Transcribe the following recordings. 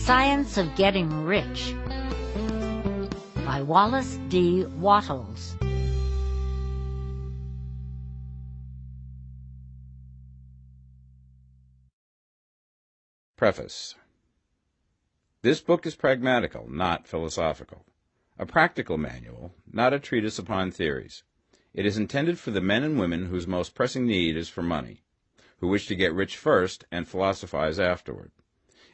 Science of Getting Rich by Wallace D. Wattles. Preface. This book is pragmatical, not philosophical. A practical manual, not a treatise upon theories. It is intended for the men and women whose most pressing need is for money, who wish to get rich first and philosophize afterward.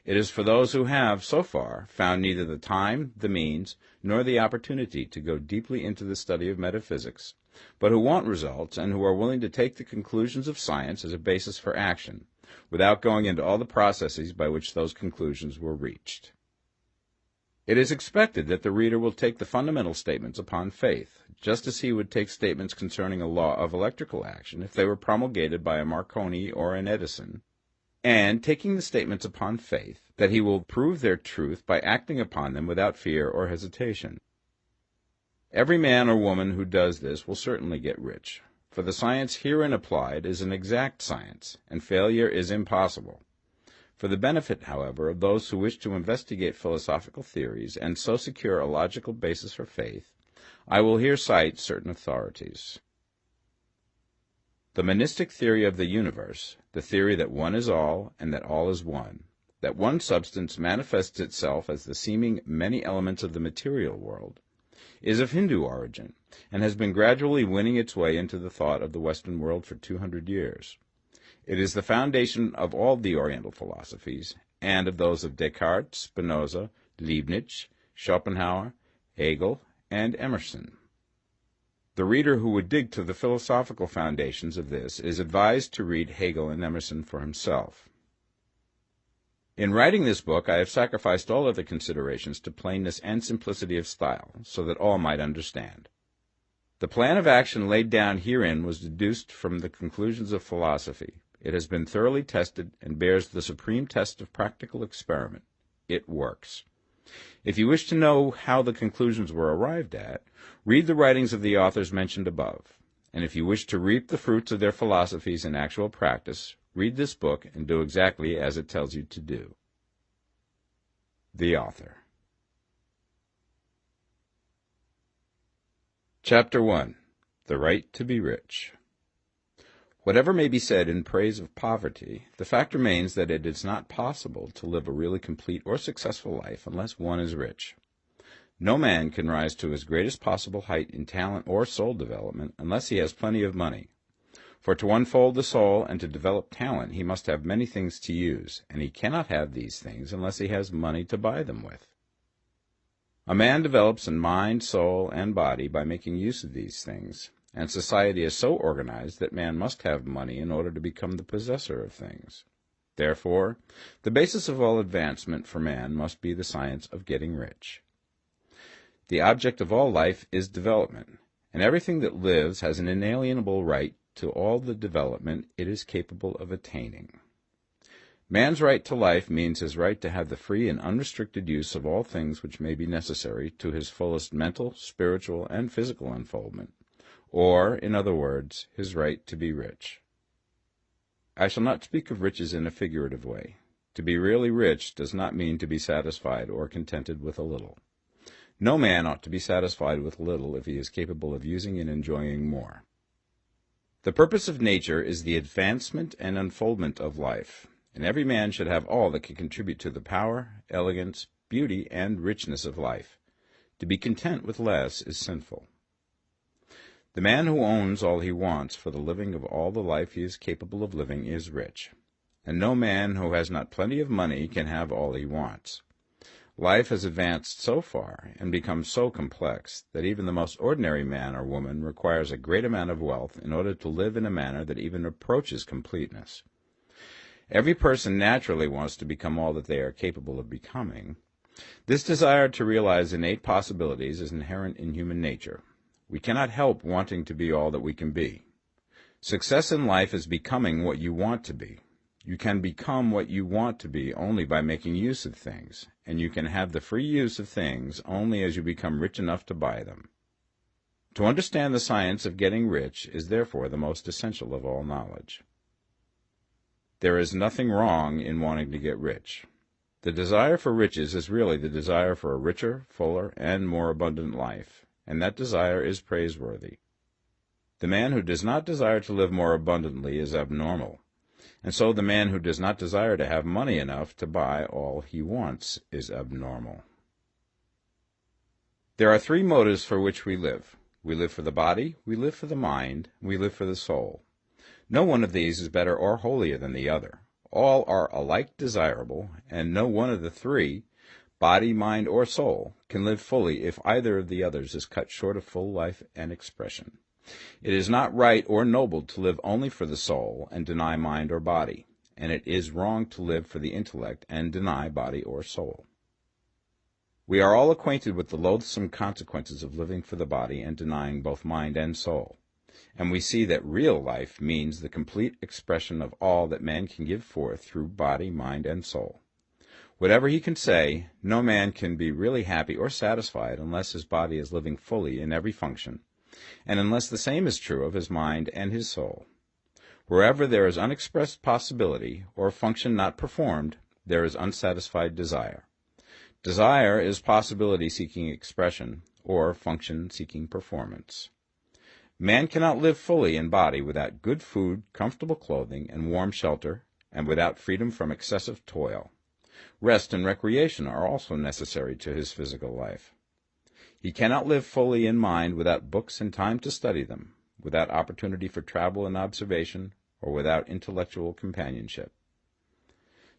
It is for those who have, so far, found neither the time, the means, nor the opportunity to go deeply into the study of metaphysics, but who want results and who are willing to take the conclusions of science as a basis for action, without going into all the processes by which those conclusions were reached. It is expected that the reader will take the fundamental statements upon faith, just as he would take statements concerning a law of electrical action if they were promulgated by a Marconi or an Edison, and taking the statements upon faith, that he will prove their truth by acting upon them without fear or hesitation. Every man or woman who does this will certainly get rich, for the science herein applied is an exact science, and failure is impossible. For the benefit, however, of those who wish to investigate philosophical theories and so secure a logical basis for faith, I will here cite certain authorities. The monistic theory of the universe, the theory that one is all and that all is one, that one substance manifests itself as the seeming many elements of the material world, is of Hindu origin and has been gradually winning its way into the thought of the Western world for 200 years. It is the foundation of all the Oriental philosophies and of those of Descartes, Spinoza, Leibniz, Schopenhauer, Hegel, and Emerson. The reader who would dig to the philosophical foundations of this is advised to read Hegel and Emerson for himself. In writing this book, I have sacrificed all other considerations to plainness and simplicity of style, so that all might understand. The plan of action laid down herein was deduced from the conclusions of philosophy. It has been thoroughly tested and bears the supreme test of practical experiment. It works. If you wish to know how the conclusions were arrived at, read the writings of the authors mentioned above. And if you wish to reap the fruits of their philosophies in actual practice, read this book and do exactly as it tells you to do. The author. Chapter 1. The Right to be Rich. Whatever may be said in praise of poverty, the fact remains that it is not possible to live a really complete or successful life unless one is rich. No man can rise to his greatest possible height in talent or soul development unless he has plenty of money. For to unfold the soul and to develop talent he must have many things to use, and he cannot have these things unless he has money to buy them with. A man develops in mind, soul, and body by making use of these things, and society is so organized that man must have money in order to become the possessor of things. Therefore, the basis of all advancement for man must be the science of getting rich. The object of all life is development, and everything that lives has an inalienable right to all the development it is capable of attaining. Man's right to life means his right to have the free and unrestricted use of all things which may be necessary to his fullest mental, spiritual, and physical unfoldment, or, in other words, his right to be rich. I shall not speak of riches in a figurative way. To be really rich does not mean to be satisfied or contented with a little. No man ought to be satisfied with little if he is capable of using and enjoying more. The purpose of nature is the advancement and unfoldment of life, and every man should have all that can contribute to the power, elegance, beauty, and richness of life. To be content with less is sinful. The man who owns all he wants for the living of all the life he is capable of living is rich, and no man who has not plenty of money can have all he wants. Life has advanced so far and become so complex that even the most ordinary man or woman requires a great amount of wealth in order to live in a manner that even approaches completeness. Every person naturally wants to become all that they are capable of becoming. This desire to realize innate possibilities is inherent in human nature. We cannot help wanting to be all that we can be. Success in life is becoming what you want to be. You can become what you want to be only by making use of things, and you can have the free use of things only as you become rich enough to buy them. To understand the science of getting rich is therefore the most essential of all knowledge. There is nothing wrong in wanting to get rich. The desire for riches is really the desire for a richer, fuller, and more abundant life, and that desire is praiseworthy. The man who does not desire to live more abundantly is abnormal, and so the man who does not desire to have money enough to buy all he wants is abnormal. There are three motives for which we live. We live for the body, we live for the mind, we live for the soul. No one of these is better or holier than the other. All are alike desirable, and no one of the three, body, mind, or soul, can live fully if either of the others is cut short of full life and expression. It is not right or noble to live only for the soul and deny mind or body, and it is wrong to live for the intellect and deny body or soul. We are all acquainted with the loathsome consequences of living for the body and denying both mind and soul, and we see that real life means the complete expression of all that man can give forth through body, mind, and soul. Whatever he can say, no man can be really happy or satisfied unless his body is living fully in every function, and unless the same is true of his mind and his soul. Wherever there is unexpressed possibility, or function not performed, there is unsatisfied desire. Desire is possibility seeking expression, or function seeking performance. Man cannot live fully in body without good food, comfortable clothing, and warm shelter, and without freedom from excessive toil. Rest and recreation are also necessary to his physical life. He cannot live fully in mind without books and time to study them, without opportunity for travel and observation, or without intellectual companionship.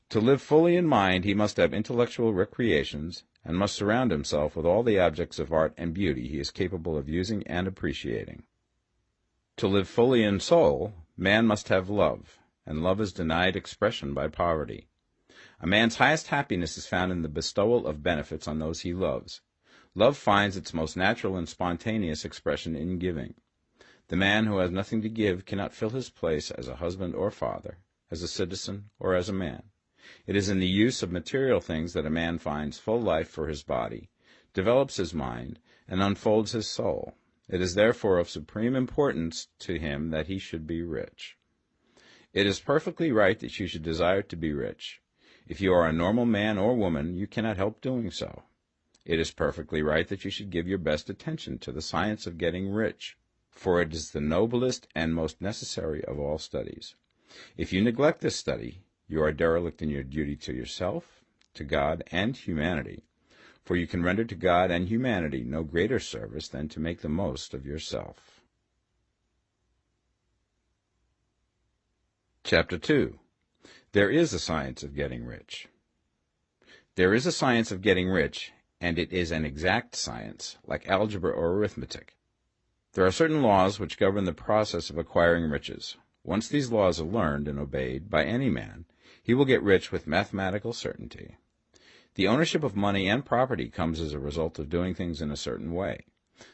To live fully in mind, he must have intellectual recreations, and must surround himself with all the objects of art and beauty he is capable of using and appreciating. To live fully in soul, man must have love, and love is denied expression by poverty. A man's highest happiness is found in the bestowal of benefits on those he loves. Love finds its most natural and spontaneous expression in giving. The man who has nothing to give cannot fill his place as a husband or father, as a citizen or as a man. It is in the use of material things that a man finds full life for his body, develops his mind, and unfolds his soul. It is therefore of supreme importance to him that he should be rich. It is perfectly right that you should desire to be rich. If you are a normal man or woman, you cannot help doing so. It is perfectly right that you should give your best attention to the science of getting rich, for it is the noblest and most necessary of all studies. If you neglect this study, you are derelict in your duty to yourself, to God, and humanity, for you can render to God and humanity no greater service than to make the most of yourself. Chapter 2. There is a science of getting rich. There is a science of getting rich, and it is an exact science, like algebra or arithmetic. There are certain laws which govern the process of acquiring riches. Once these laws are learned and obeyed by any man, he will get rich with mathematical certainty. The ownership of money and property comes as a result of doing things in a certain way.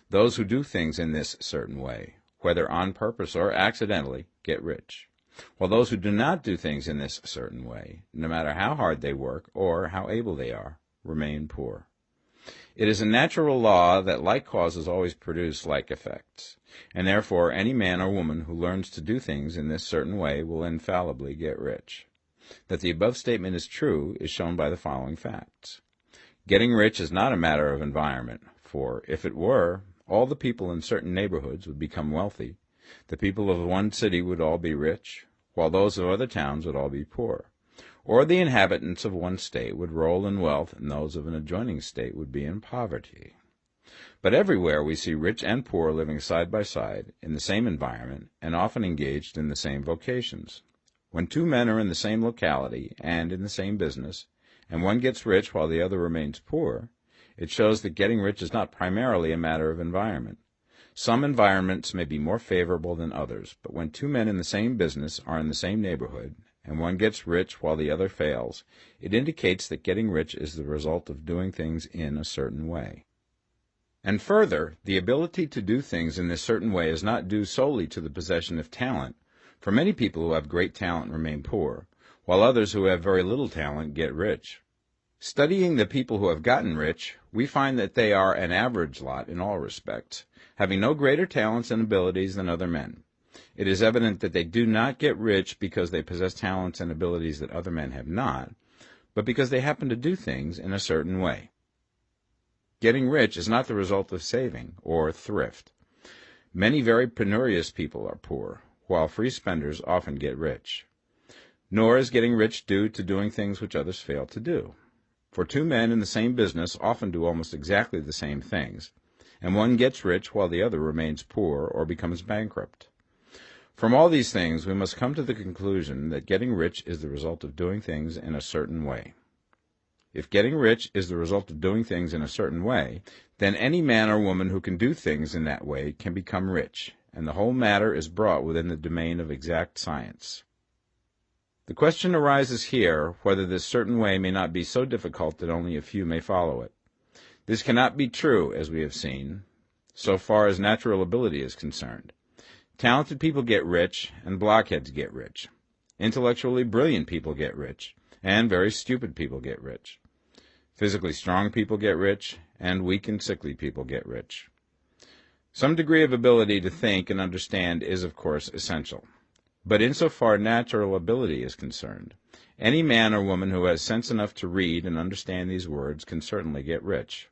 Those who do things in this certain way, whether on purpose or accidentally, get rich, while those who do not do things in this certain way, no matter how hard they work or how able they are, remain poor. It is a natural law that like causes always produce like effects, and therefore any man or woman who learns to do things in this certain way will infallibly get rich. That the above statement is true is shown by the following facts. Getting rich is not a matter of environment, for if it were, all the people in certain neighborhoods would become wealthy. The people of one city would all be rich, while those of other towns would all be poor. Or the inhabitants of one state would roll in wealth, and those of an adjoining state would be in poverty. But everywhere we see rich and poor living side by side, in the same environment, and often engaged in the same vocations. When two men are in the same locality and in the same business, and one gets rich while the other remains poor, it shows that getting rich is not primarily a matter of environment. Some environments may be more favorable than others, but when two men in the same business are in the same neighborhood, and one gets rich while the other fails, it indicates that getting rich is the result of doing things in a certain way. And further, the ability to do things in this certain way is not due solely to the possession of talent, for many people who have great talent remain poor, while others who have very little talent get rich. Studying the people who have gotten rich, we find that they are an average lot in all respects, having no greater talents and abilities than other men. It is evident that they do not get rich because they possess talents and abilities that other men have not, but because they happen to do things in a certain way. Getting rich is not the result of saving or thrift. Many very penurious people are poor, while free spenders often get rich. Nor is getting rich due to doing things which others fail to do. For two men in the same business often do almost exactly the same things, and one gets rich while the other remains poor or becomes bankrupt. From all these things, we must come to the conclusion that getting rich is the result of doing things in a certain way. If getting rich is the result of doing things in a certain way, then any man or woman who can do things in that way can become rich, and the whole matter is brought within the domain of exact science. The question arises here whether this certain way may not be so difficult that only a few may follow it. This cannot be true, as we have seen, so far as natural ability is concerned. Talented people get rich, and blockheads get rich. Intellectually brilliant people get rich, and very stupid people get rich. Physically strong people get rich, and weak and sickly people get rich. Some degree of ability to think and understand is, of course, essential. But insofar natural ability is concerned, any man or woman who has sense enough to read and understand these words can certainly get rich.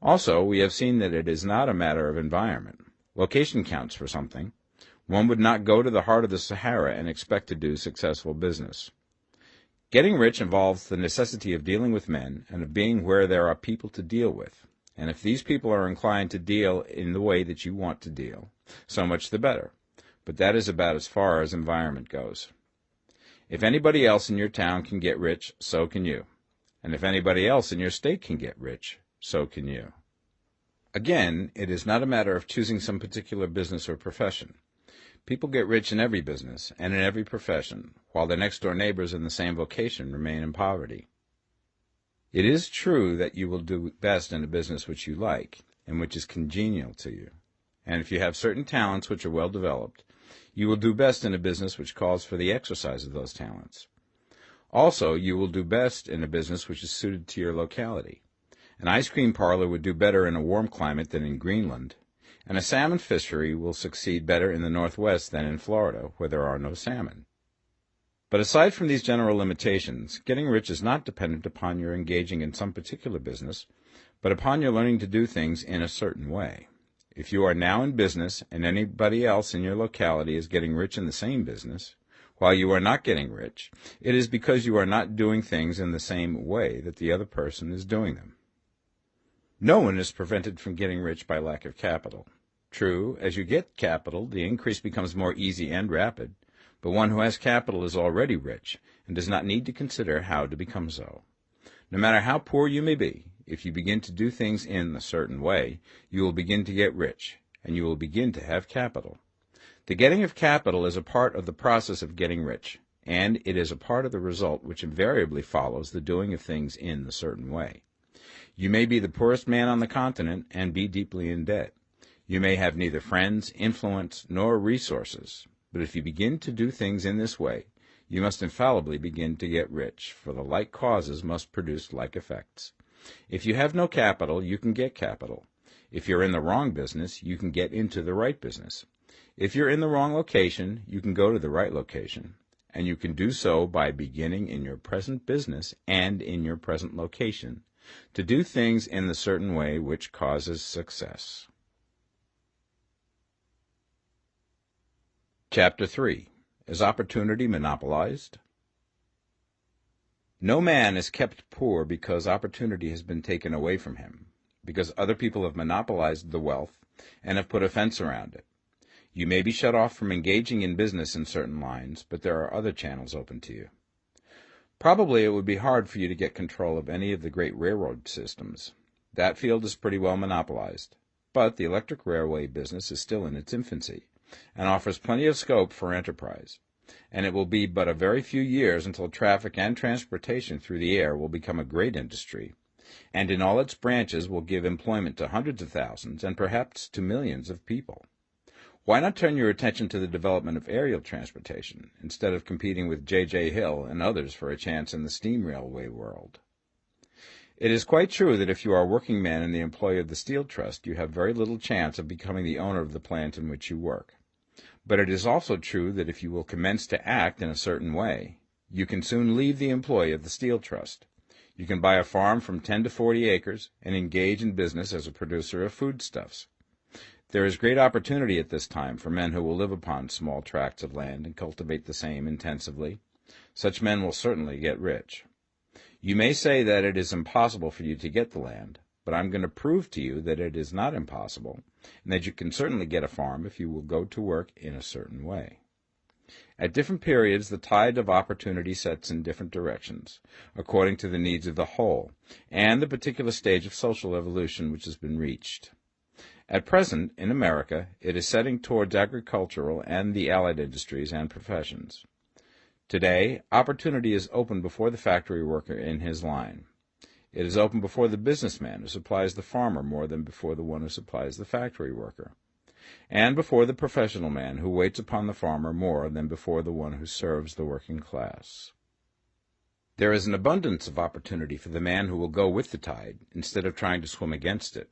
Also, we have seen that it is not a matter of environment. Location counts for something. One would not go to the heart of the Sahara and expect to do successful business. Getting rich involves the necessity of dealing with men and of being where there are people to deal with. And if these people are inclined to deal in the way that you want to deal, so much the better. But that is about as far as environment goes. If anybody else in your town can get rich, so can you. And if anybody else in your state can get rich, so can you. Again, it is not a matter of choosing some particular business or profession. People get rich in every business and in every profession, while their next-door neighbors in the same vocation remain in poverty. It is true that you will do best in a business which you like and which is congenial to you. And if you have certain talents which are well developed, you will do best in a business which calls for the exercise of those talents. Also, you will do best in a business which is suited to your locality. An ice cream parlor would do better in a warm climate than in Greenland, and a salmon fishery will succeed better in the Northwest than in Florida, where there are no salmon. But aside from these general limitations, getting rich is not dependent upon your engaging in some particular business, but upon your learning to do things in a certain way. If you are now in business and anybody else in your locality is getting rich in the same business, while you are not getting rich, it is because you are not doing things in the same way that the other person is doing them. No one is prevented from getting rich by lack of capital. True, as you get capital, the increase becomes more easy and rapid, but one who has capital is already rich and does not need to consider how to become so. No matter how poor you may be, if you begin to do things in a certain way, you will begin to get rich, and you will begin to have capital. The getting of capital is a part of the process of getting rich, and it is a part of the result which invariably follows the doing of things in a certain way. You may be the poorest man on the continent and be deeply in debt. You may have neither friends, influence, nor resources, but if you begin to do things in this way, you must infallibly begin to get rich, for the like causes must produce like effects. If you have no capital, you can get capital. If you're in the wrong business, you can get into the right business. If you're in the wrong location, you can go to the right location, and you can do so by beginning in your present business and in your present location to do things in the certain way which causes success. Chapter 3. Is opportunity monopolized? No man is kept poor because opportunity has been taken away from him, because other people have monopolized the wealth and have put a fence around it. You may be shut off from engaging in business in certain lines, but there are other channels open to you. Probably it would be hard for you to get control of any of the great railroad systems. That field is pretty well monopolized, but the electric railway business is still in its infancy and offers plenty of scope for enterprise. And it will be but a very few years until traffic and transportation through the air will become a great industry, and in all its branches will give employment to hundreds of thousands and perhaps to millions of people. Why not turn your attention to the development of aerial transportation, instead of competing with J.J. Hill and others for a chance in the steam railway world? It is quite true that if you are a working man in the employ of the Steel Trust, you have very little chance of becoming the owner of the plant in which you work. But it is also true that if you will commence to act in a certain way, You can soon leave the employ of the Steel Trust. You can buy a farm from 10 to 40 acres and engage in business as a producer of foodstuffs. There is great opportunity at this time for men who will live upon small tracts of land and cultivate the same intensively. Such men will certainly get rich. You may say that it is impossible for you to get the land, but I'm going to prove to you that it is not impossible, and that you can certainly get a farm if you will go to work in a certain way. At different periods, the tide of opportunity sets in different directions, according to the needs of the whole, and the particular stage of social evolution which has been reached. At present, in America, it is setting towards agricultural and the allied industries and professions. Today, opportunity is open before the factory worker in his line. It is open before the businessman who supplies the farmer more than before the one who supplies the factory worker, and before the professional man who waits upon the farmer more than before the one who serves the working class. There is an abundance of opportunity for the man who will go with the tide instead of trying to swim against it.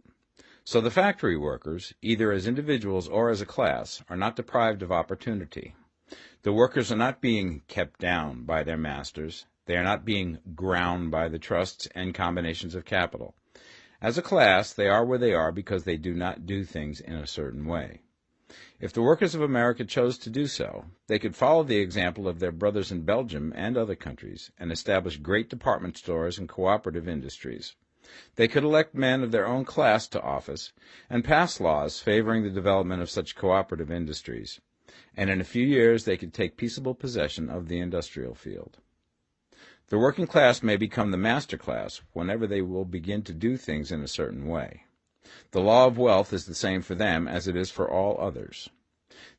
So the factory workers, either as individuals or as a class, are not deprived of opportunity. The workers are not being kept down by their masters. They are not being ground by the trusts and combinations of capital. As a class, they are where they are because they do not do things in a certain way. If the workers of America chose to do so, they could follow the example of their brothers in Belgium and other countries and establish great department stores and cooperative industries. They could elect men of their own class to office and pass laws favoring the development of such cooperative industries, and in a few years they could take peaceable possession of the industrial field. The working class may become the master class whenever they will begin to do things in a certain way. The law of wealth is the same for them as it is for all others.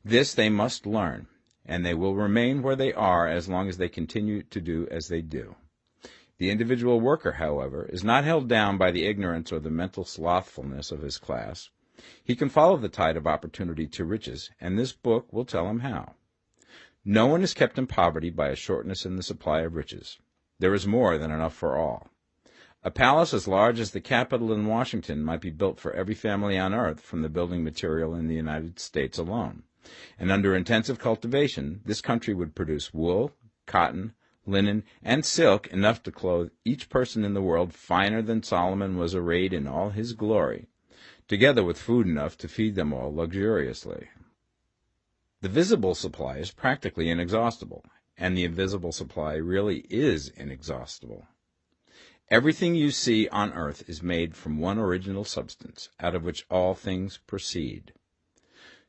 This they must learn, and they will remain where they are as long as they continue to do as they do. The individual worker, however, is not held down by the ignorance or the mental slothfulness of his class. He can follow the tide of opportunity to riches, and this book will tell him how. No one is kept in poverty by a shortness in the supply of riches. There is more than enough for all. A palace as large as the Capitol in Washington might be built for every family on earth from the building material in the United States alone. And under intensive cultivation, this country would produce wool, cotton, linen, and silk enough to clothe each person in the world finer than Solomon was arrayed in all his glory, together with food enough to feed them all luxuriously. The visible supply is practically inexhaustible, and the invisible supply really is inexhaustible. Everything you see on earth is made from one original substance, out of which all things proceed.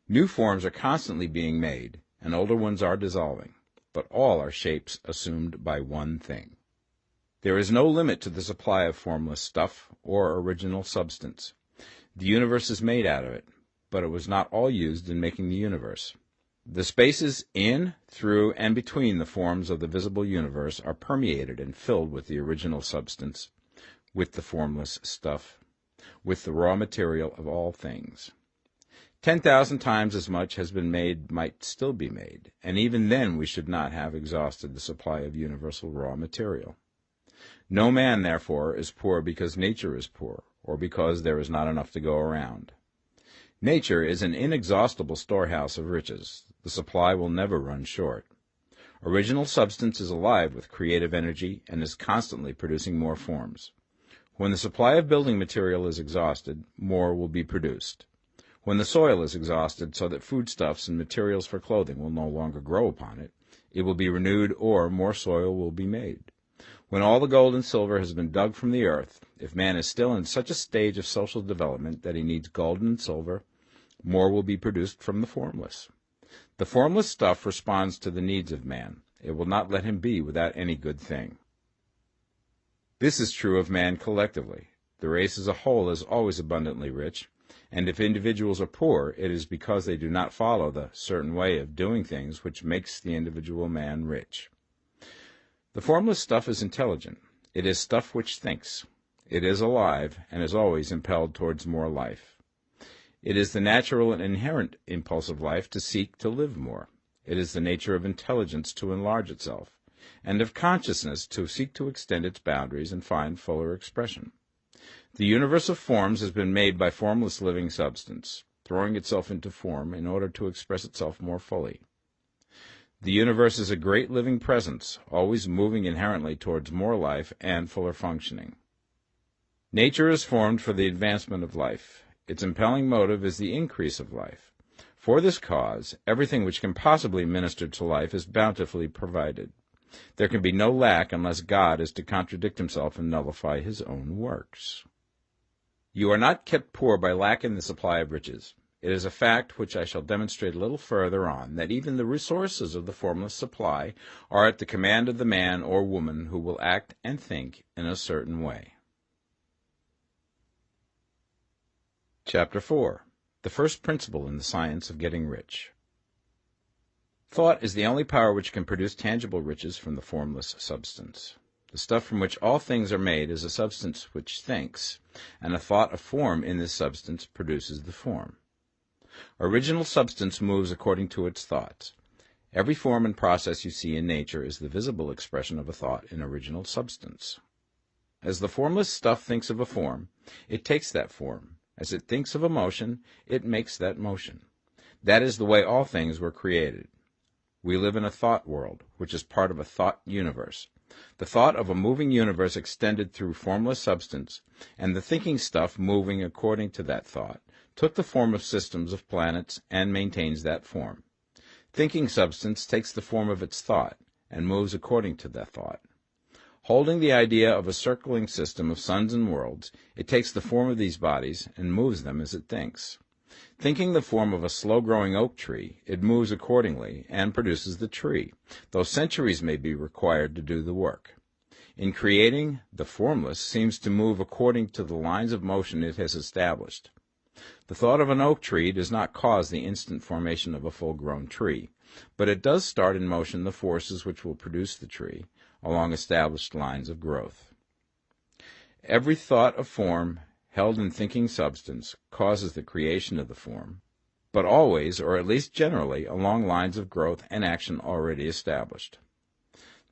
New forms are constantly being made, and older ones are dissolving, but all are shapes assumed by one thing. There is no limit to the supply of formless stuff or original substance. The universe is made out of it, but it was not all used in making the universe. The spaces in, through, and between the forms of the visible universe are permeated and filled with the original substance, with the formless stuff, with the raw material of all things. 10,000 times as much has been made might still be made, and even then we should not have exhausted the supply of universal raw material. No man, therefore, is poor because nature is poor, or because there is not enough to go around. Nature is an inexhaustible storehouse of riches. The supply will never run short. Original substance is alive with creative energy and is constantly producing more forms. When the supply of building material is exhausted, more will be produced. When the soil is exhausted so that foodstuffs and materials for clothing will no longer grow upon it, it will be renewed or more soil will be made. When all the gold and silver has been dug from the earth, if man is still in such a stage of social development that he needs gold and silver, more will be produced from the formless. The formless stuff responds to the needs of man. It will not let him be without any good thing. This is true of man collectively. The race as a whole is always abundantly rich, and if individuals are poor, it is because they do not follow the certain way of doing things which makes the individual man rich. The formless stuff is intelligent. It is stuff which thinks. It is alive, and is always impelled towards more life. It is the natural and inherent impulse of life to seek to live more. It is the nature of intelligence to enlarge itself, and of consciousness to seek to extend its boundaries and find fuller expression. The universe of forms has been made by formless living substance, throwing itself into form in order to express itself more fully. The universe is a great living presence, always moving inherently towards more life and fuller functioning. Nature is formed for the advancement of life. Its impelling motive is the increase of life. For this cause, everything which can possibly minister to life is bountifully provided. There can be no lack unless God is to contradict himself and nullify his own works. You are not kept poor by lack in the supply of riches. It is a fact which I shall demonstrate a little further on, that even the resources of the formless supply are at the command of the man or woman who will act and think in a certain way. Chapter 4. The first principle in the science of getting rich. Thought is the only power which can produce tangible riches from the formless substance. The stuff from which all things are made is a substance which thinks, and a thought of form in this substance produces the form. Original substance moves according to its thoughts. Every form and process you see in nature is the visible expression of a thought in original substance. As the formless stuff thinks of a form, it takes that form. As it thinks of a motion, it makes that motion. That is the way all things were created. We live in a thought world, which is part of a thought universe. The thought of a moving universe extended through formless substance, and the thinking stuff moving according to that thought, took the form of systems of planets and maintains that form. Thinking substance takes the form of its thought and moves according to that thought. Holding the idea of a circling system of suns and worlds, it takes the form of these bodies and moves them as it thinks. Thinking the form of a slow-growing oak tree, it moves accordingly and produces the tree, though centuries may be required to do the work. In creating, the formless seems to move according to the lines of motion it has established. The thought of an oak tree does not cause the instant formation of a full-grown tree, but it does start in motion the forces which will produce the tree, along established lines of growth. Every thought of form held in thinking substance causes the creation of the form, but always, or at least generally, along lines of growth and action already established.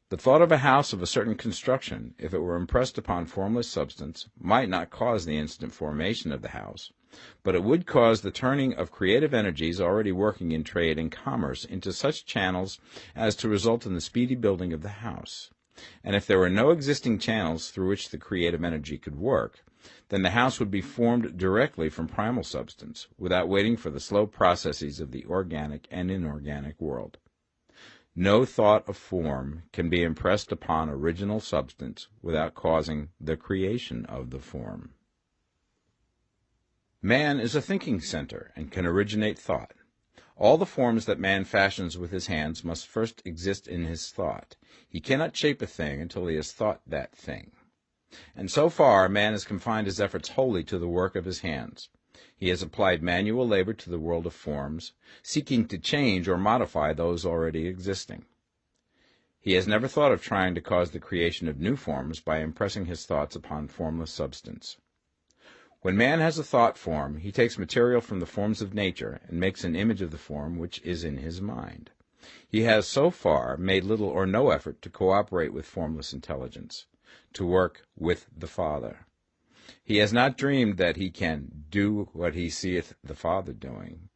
The thought of a house of a certain construction, if it were impressed upon formless substance, might not cause the instant formation of the house, but it would cause the turning of creative energies already working in trade and commerce into such channels as to result in the speedy building of the house. And if there were no existing channels through which the creative energy could work, then the house would be formed directly from primal substance, without waiting for the slow processes of the organic and inorganic world. No thought of form can be impressed upon original substance without causing the creation of the form. Man is a thinking center and can originate thought. All the forms that man fashions with his hands must first exist in his thought. He cannot shape a thing until he has thought that thing. And so far, man has confined his efforts wholly to the work of his hands. He has applied manual labor to the world of forms, seeking to change or modify those already existing. He has never thought of trying to cause the creation of new forms by impressing his thoughts upon formless substance. When man has a thought form, he takes material from the forms of nature and makes an image of the form which is in his mind. He has so far made little or no effort to cooperate with formless intelligence, to work with the Father. He has not dreamed that he can do what he seeth the Father doing.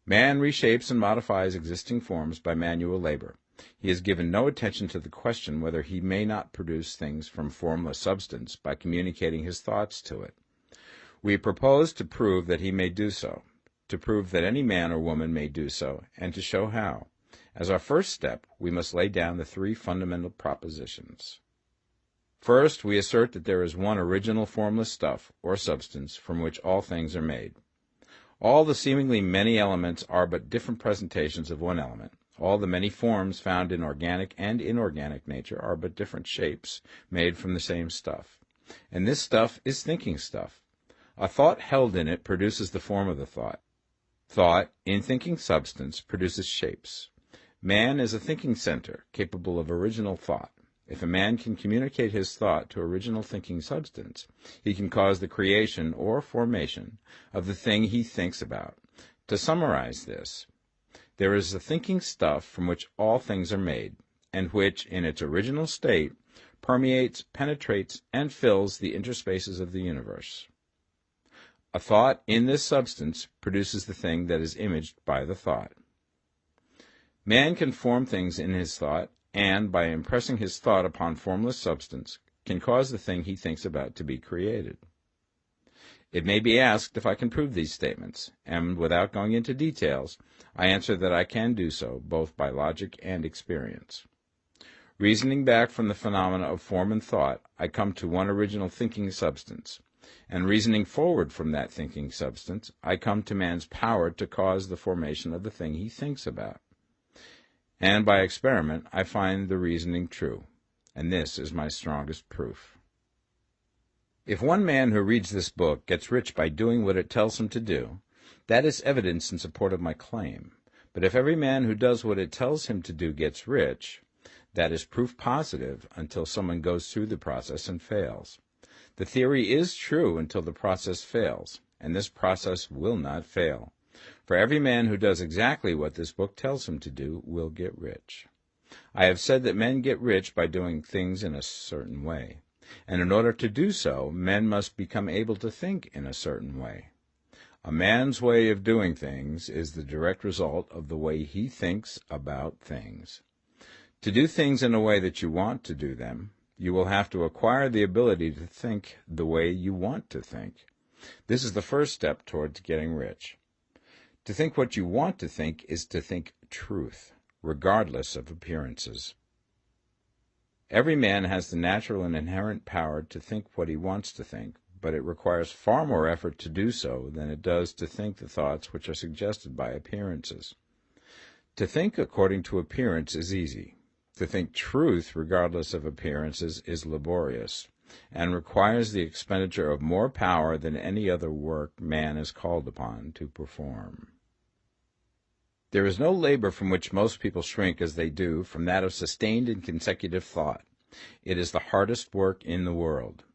Man reshapes and modifies existing forms by manual labor. He has given no attention to the question whether he may not produce things from formless substance by communicating his thoughts to it. We propose to prove that he may do so, to prove that any man or woman may do so, and to show how. As our first step, we must lay down the three fundamental propositions. First, we assert that there is one original formless stuff, or substance, from which all things are made. All the seemingly many elements are but different presentations of one element. All the many forms found in organic and inorganic nature are but different shapes made from the same stuff. And this stuff is thinking stuff. A thought held in it produces the form of the thought. Thought, in thinking substance, produces shapes. Man is a thinking center, capable of original thought. If a man can communicate his thought to original thinking substance, he can cause the creation or formation of the thing he thinks about. To summarize this, there is a thinking stuff from which all things are made, and which, in its original state, permeates, penetrates, and fills the interspaces of the universe. A thought in this substance produces the thing that is imaged by the thought. Man can form things in his thought, and, by impressing his thought upon formless substance, can cause the thing he thinks about to be created. It may be asked if I can prove these statements, and without going into details, I answer that I can do so, both by logic and experience. Reasoning back from the phenomena of form and thought, I come to one original thinking substance, and reasoning forward from that thinking substance, I come to man's power to cause the formation of the thing he thinks about. And by experiment, I find the reasoning true, and this is my strongest proof. If one man who reads this book gets rich by doing what it tells him to do, that is evidence in support of my claim. But if every man who does what it tells him to do gets rich, that is proof positive until someone goes through the process and fails. The theory is true until the process fails, and this process will not fail. For every man who does exactly what this book tells him to do will get rich. I have said that men get rich by doing things in a certain way, and in order to do so, men must become able to think in a certain way. A man's way of doing things is the direct result of the way he thinks about things. To do things in a way that you want to do them, you will have to acquire the ability to think the way you want to think. This is the first step towards getting rich. To think what you want to think is to think truth, regardless of appearances. Every man has the natural and inherent power to think what he wants to think, but it requires far more effort to do so than it does to think the thoughts which are suggested by appearances. To think according to appearance is easy. To think truth regardless of appearances is laborious, and requires the expenditure of more power than any other work man is called upon to perform. There is no labor from which most people shrink as they do from that of sustained and consecutive thought. It is the hardest work in the world.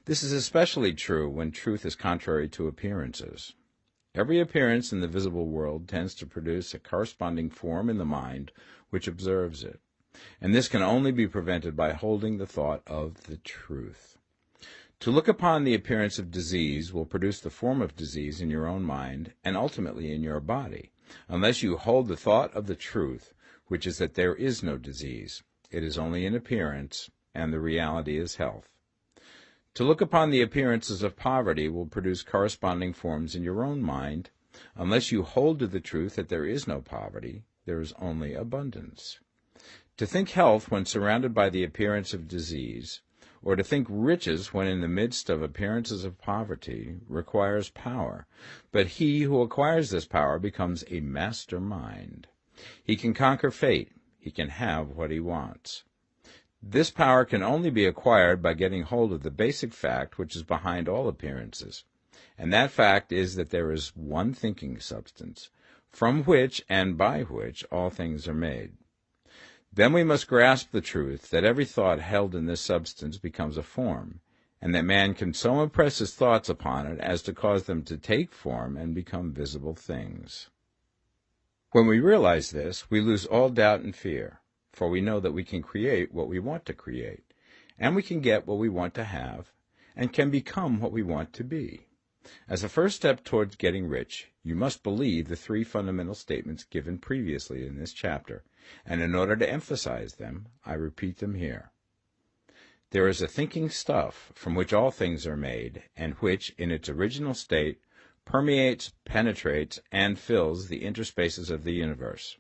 This is especially true when truth is contrary to appearances. Every appearance in the visible world tends to produce a corresponding form in the mind which observes it, and this can only be prevented by holding the thought of the truth. To look upon the appearance of disease will produce the form of disease in your own mind and ultimately in your body, unless you hold the thought of the truth, which is that there is no disease. It is only an appearance, and the reality is health. To look upon the appearances of poverty will produce corresponding forms in your own mind. Unless you hold to the truth that there is no poverty, there is only abundance. To think health when surrounded by the appearance of disease, or to think riches when in the midst of appearances of poverty, requires power. But he who acquires this power becomes a master mind. He can conquer fate. He can have what he wants. This power can only be acquired by getting hold of the basic fact which is behind all appearances, and that fact is that there is one thinking substance, from which and by which all things are made. Then we must grasp the truth that every thought held in this substance becomes a form, and that man can so impress his thoughts upon it as to cause them to take form and become visible things. When we realize this, we lose all doubt and fear, for we know that we can create what we want to create, and we can get what we want to have, and can become what we want to be. As a first step towards getting rich, you must believe the three fundamental statements given previously in this chapter, and in order to emphasize them, I repeat them here. There is a thinking stuff from which all things are made, and which, in its original state, permeates, penetrates, and fills the interspaces of the universe.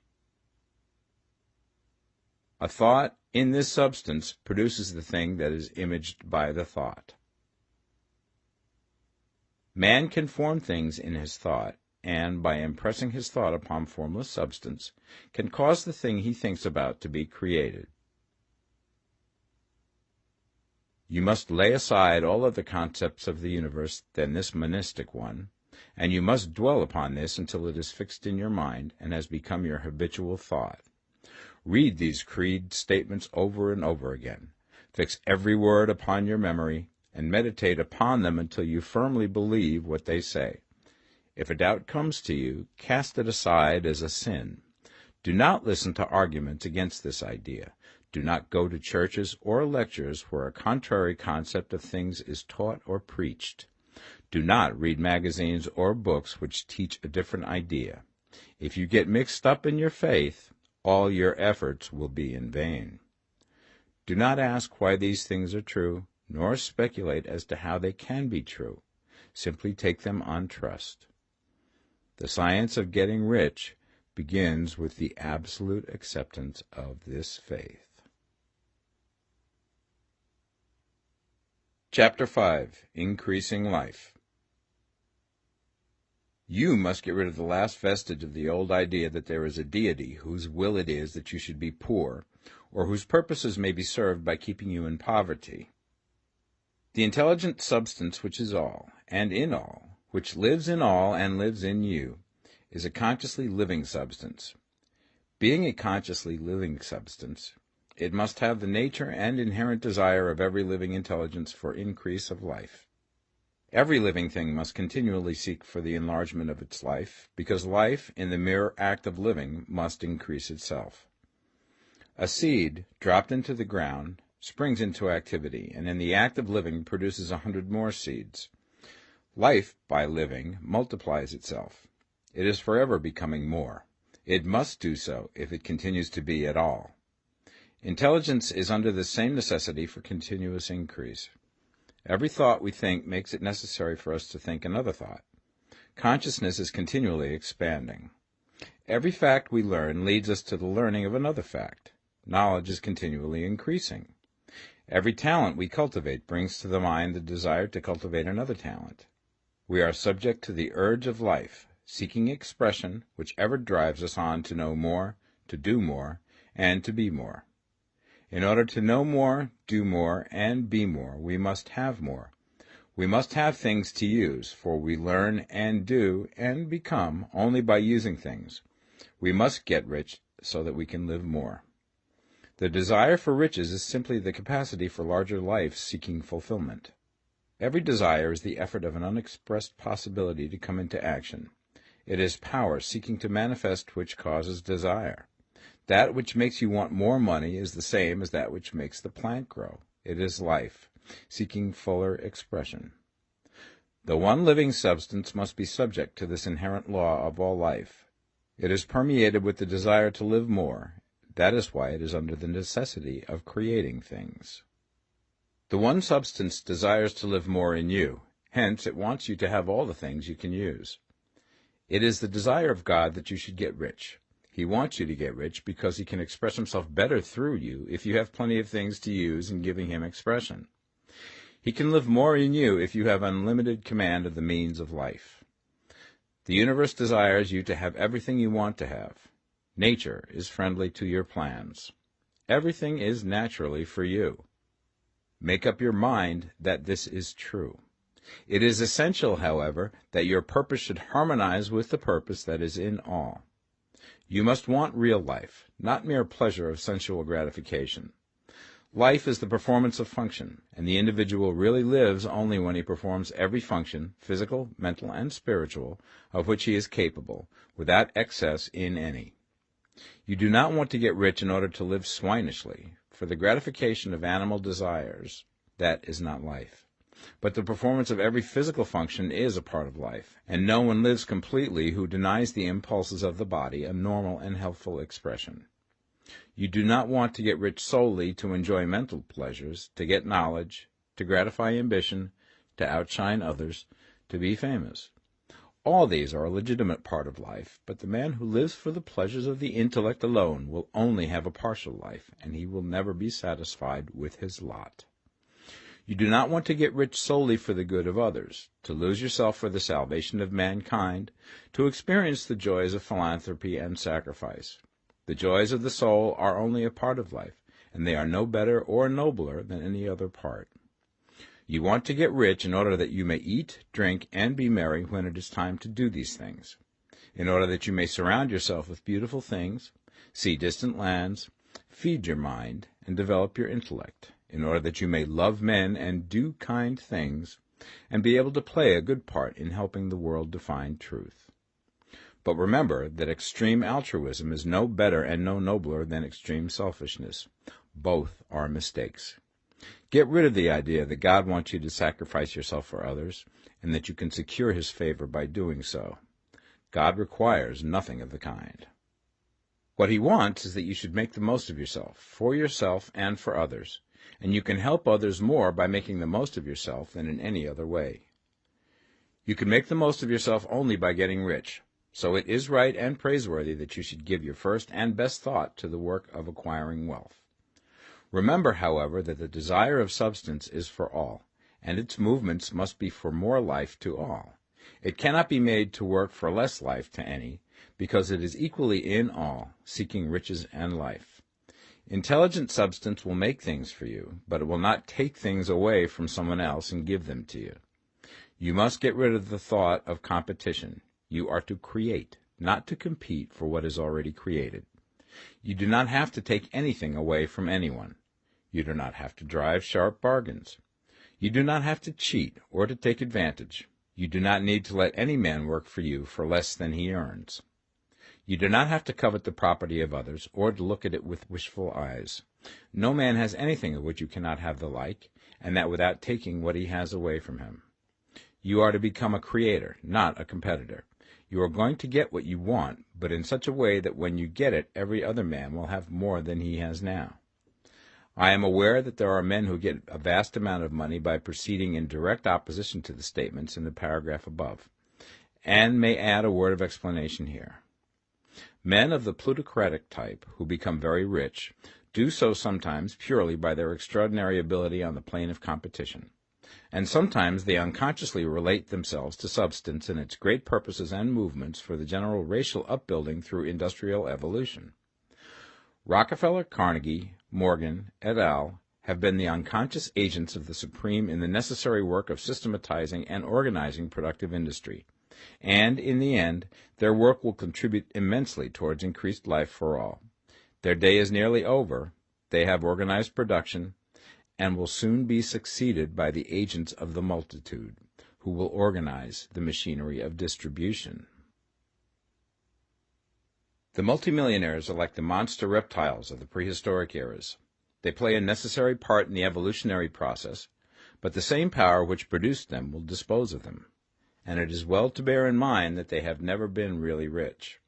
A thought in this substance produces the thing that is imaged by the thought. Man can form things in his thought, and, by impressing his thought upon formless substance, can cause the thing he thinks about to be created. You must lay aside all other concepts of the universe than this monistic one, and you must dwell upon this until it is fixed in your mind and has become your habitual thought. Read these creed statements over and over again. Fix every word upon your memory, and meditate upon them until you firmly believe what they say. If a doubt comes to you, cast it aside as a sin. Do not listen to arguments against this idea. Do not go to churches or lectures where a contrary concept of things is taught or preached. Do not read magazines or books which teach a different idea. If you get mixed up in your faith, all your efforts will be in vain. Do not ask why these things are true, nor speculate as to how they can be true. Simply take them on trust. The science of getting rich begins with the absolute acceptance of this faith. Chapter 5. Increasing Life. You must get rid of the last vestige of the old idea that there is a deity whose will it is that you should be poor, or whose purposes may be served by keeping you in poverty. The intelligent substance which is all, and in all, which lives in all and lives in you, is a consciously living substance. Being a consciously living substance, it must have the nature and inherent desire of every living intelligence for increase of life. Every living thing must continually seek for the enlargement of its life, because life, in the mere act of living, must increase itself. A seed, dropped into the ground, springs into activity, and in the act of living produces 100 more seeds. Life, by living, multiplies itself. It is forever becoming more. It must do so if it continues to be at all. Intelligence is under the same necessity for continuous increase. Every thought we think makes it necessary for us to think another thought. Consciousness is continually expanding. Every fact we learn leads us to the learning of another fact. Knowledge is continually increasing. Every talent we cultivate brings to the mind the desire to cultivate another talent. We are subject to the urge of life, seeking expression, which ever drives us on to know more, to do more, and to be more. In order to know more, do more, and be more, we must have more. We must have things to use, for we learn and do and become only by using things. We must get rich so that we can live more. The desire for riches is simply the capacity for larger life seeking fulfillment. Every desire is the effort of an unexpressed possibility to come into action. It is power seeking to manifest which causes desire. That which makes you want more money is the same as that which makes the plant grow. It is life, seeking fuller expression. The one living substance must be subject to this inherent law of all life. It is permeated with the desire to live more. That is why it is under the necessity of creating things. The one substance desires to live more in you. Hence, it wants you to have all the things you can use. It is the desire of God that you should get rich. He wants you to get rich because he can express himself better through you if you have plenty of things to use in giving him expression. He can live more in you if you have unlimited command of the means of life. The universe desires you to have everything you want to have. Nature is friendly to your plans. Everything is naturally for you. Make up your mind that this is true. It is essential, however, that your purpose should harmonize with the purpose that is in all. You must want real life, not mere pleasure of sensual gratification. Life is the performance of function, and the individual really lives only when he performs every function, physical, mental, and spiritual, of which he is capable, without excess in any. You do not want to get rich in order to live swinishly, for the gratification of animal desires, that is not life. But the performance of every physical function is a part of life, and no one lives completely who denies the impulses of the body a normal and healthful expression. You do not want to get rich solely to enjoy mental pleasures, to get knowledge, to gratify ambition, to outshine others, to be famous. All these are a legitimate part of life, but the man who lives for the pleasures of the intellect alone will only have a partial life, and he will never be satisfied with his lot. You do not want to get rich solely for the good of others, to lose yourself for the salvation of mankind, to experience the joys of philanthropy and sacrifice. The joys of the soul are only a part of life, and they are no better or nobler than any other part. You want to get rich in order that you may eat, drink, and be merry when it is time to do these things, in order that you may surround yourself with beautiful things, see distant lands, feed your mind, and develop your intellect, in order that you may love men and do kind things, and be able to play a good part in helping the world to find truth. But remember that extreme altruism is no better and no nobler than extreme selfishness. Both are mistakes. Get rid of the idea that God wants you to sacrifice yourself for others, and that you can secure his favor by doing so. God requires nothing of the kind. What he wants is that you should make the most of yourself, for yourself and for others, and you can help others more by making the most of yourself than in any other way. You can make the most of yourself only by getting rich, so it is right and praiseworthy that you should give your first and best thought to the work of acquiring wealth. Remember, however, that the desire of substance is for all, and its movements must be for more life to all. It cannot be made to work for less life to any, because it is equally in all, seeking riches and life. Intelligent substance will make things for you, but it will not take things away from someone else and give them to you. You must get rid of the thought of competition. You are to create, not to compete for what is already created. You do not have to take anything away from anyone. You do not have to drive sharp bargains. You do not have to cheat or to take advantage. You do not need to let any man work for you for less than he earns. You do not have to covet the property of others or to look at it with wishful eyes. No man has anything of which you cannot have the like, and that without taking what he has away from him. You are to become a creator, not a competitor. You are going to get what you want, but in such a way that when you get it, every other man will have more than he has now. I am aware that there are men who get a vast amount of money by proceeding in direct opposition to the statements in the paragraph above, and may add a word of explanation here. Men of the plutocratic type, who become very rich, do so sometimes purely by their extraordinary ability on the plane of competition, and sometimes they unconsciously relate themselves to substance and its great purposes and movements for the general racial upbuilding through industrial evolution. Rockefeller, Carnegie, Morgan, et al. Have been the unconscious agents of the Supreme in the necessary work of systematizing and organizing productive industry, and, in the end, their work will contribute immensely towards increased life for all. Their day is nearly over, they have organized production, and will soon be succeeded by the agents of the multitude, who will organize the machinery of distribution. The multimillionaires are like the monster reptiles of the prehistoric eras. They play a necessary part in the evolutionary process, but the same power which produced them will dispose of them, and it is well to bear in mind that they have never been really rich.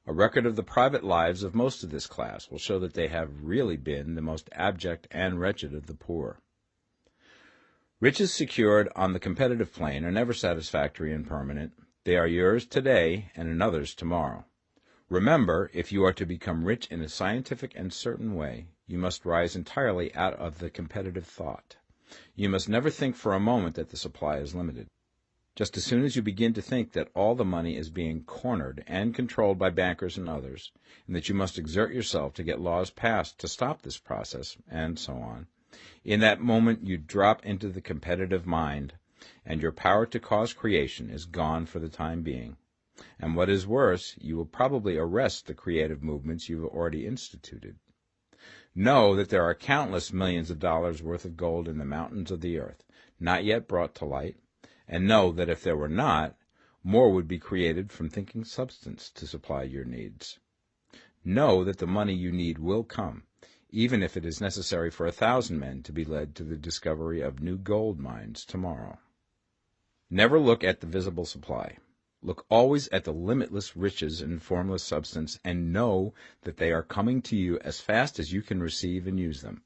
A record of the private lives of most of this class will show that they have really been the most abject and wretched of the poor. Riches secured on the competitive plane are never satisfactory and permanent. They are yours today and another's tomorrow. Remember, if you are to become rich in a scientific and certain way, you must rise entirely out of the competitive thought. You must never think for a moment that the supply is limited. Just as soon as you begin to think that all the money is being cornered and controlled by bankers and others, and that you must exert yourself to get laws passed to stop this process, and so on, in that moment you drop into the competitive mind, and your power to cause creation is gone for the time being. And what is worse, you will probably arrest the creative movements you have already instituted. Know that there are countless millions of dollars worth of gold in the mountains of the earth, not yet brought to light, and know that if there were not, more would be created from thinking substance to supply your needs. Know that the money you need will come, even if it is necessary for 1,000 men to be led to the discovery of new gold mines tomorrow. Never look at the visible supply. Look always at the limitless riches in formless substance, and know that they are coming to you as fast as you can receive and use them.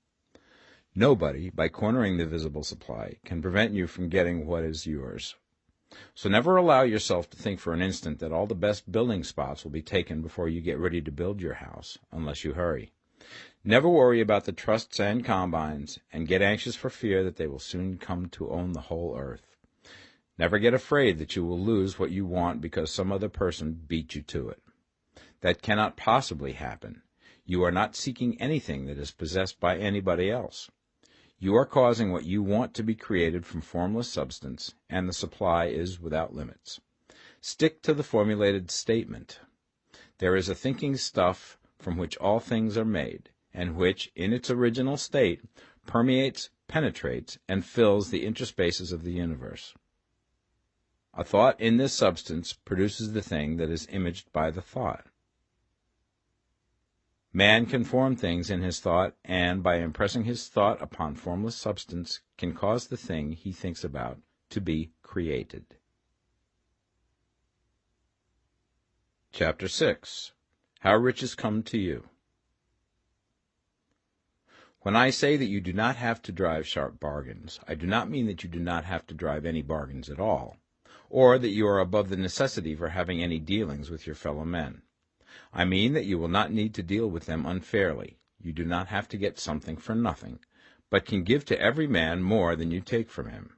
Nobody, by cornering the visible supply, can prevent you from getting what is yours. So never allow yourself to think for an instant that all the best building spots will be taken before you get ready to build your house, unless you hurry. Never worry about the trusts and combines, and get anxious for fear that they will soon come to own the whole earth. Never get afraid that you will lose what you want because some other person beat you to it. That cannot possibly happen. You are not seeking anything that is possessed by anybody else. You are causing what you want to be created from formless substance, and the supply is without limits. Stick to the formulated statement. There is a thinking stuff from which all things are made, and which, in its original state, permeates, penetrates, and fills the interspaces of the universe. A thought in this substance produces the thing that is imaged by the thought. Man can form things in his thought, and by impressing his thought upon formless substance, can cause the thing he thinks about to be created. Chapter 6. How riches come to you. When I say that you do not have to drive sharp bargains, I do not mean that you do not have to drive any bargains at all, or that you are above the necessity for having any dealings with your fellow men. I mean that you will not need to deal with them unfairly. You do not have to get something for nothing, but can give to every man more than you take from him.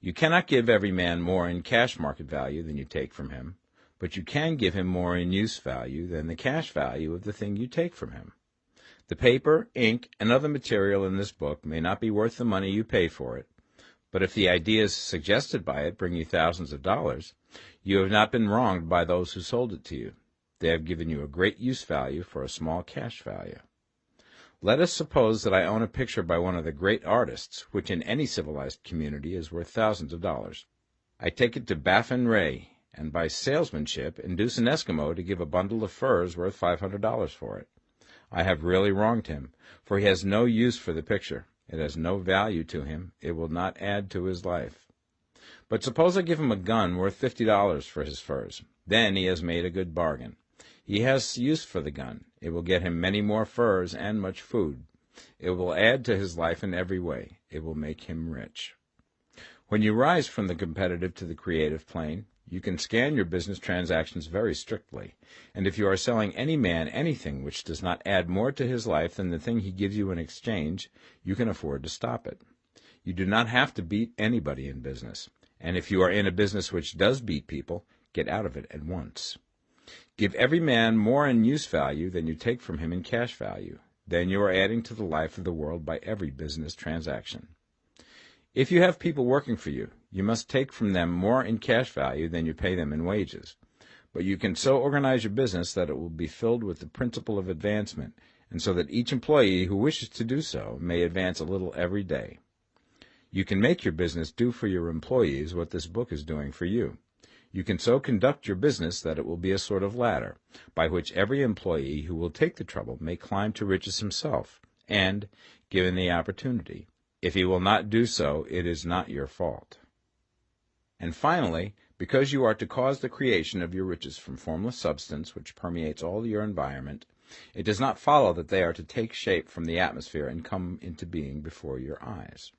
You cannot give every man more in cash market value than you take from him, but you can give him more in use value than the cash value of the thing you take from him. The paper, ink, and other material in this book may not be worth the money you pay for it, but if the ideas suggested by it bring you thousands of dollars, you have not been wronged by those who sold it to you. They have given you a great use value for a small cash value. Let us suppose that I own a picture by one of the great artists, which in any civilized community is worth thousands of dollars. I take it to Baffin Ray, and by salesmanship induce an Eskimo to give a bundle of furs worth $500 for it. I have really wronged him, for he has no use for the picture. It has no value to him. It will not add to his life. But suppose I give him a gun worth $50 for his furs. Then he has made a good bargain. He has use for the gun. It will get him many more furs and much food. It will add to his life in every way. It will make him rich. When you rise from the competitive to the creative plane, you can scan your business transactions very strictly, and if you are selling any man anything which does not add more to his life than the thing he gives you in exchange, you can afford to stop it. You do not have to beat anybody in business, and if you are in a business which does beat people, get out of it at once. Give every man more in use value than you take from him in cash value. Then you are adding to the life of the world by every business transaction. If you have people working for you, you must take from them more in cash value than you pay them in wages. But you can so organize your business that it will be filled with the principle of advancement, and so that each employee who wishes to do so may advance a little every day. You can make your business do for your employees what this book is doing for you. You can so conduct your business that it will be a sort of ladder, by which every employee who will take the trouble may climb to riches himself, and, given the opportunity, if he will not do so, it is not your fault. And finally, because you are to cause the creation of your riches from formless substance which permeates all your environment, it does not follow that they are to take shape from the atmosphere and come into being before your eyes.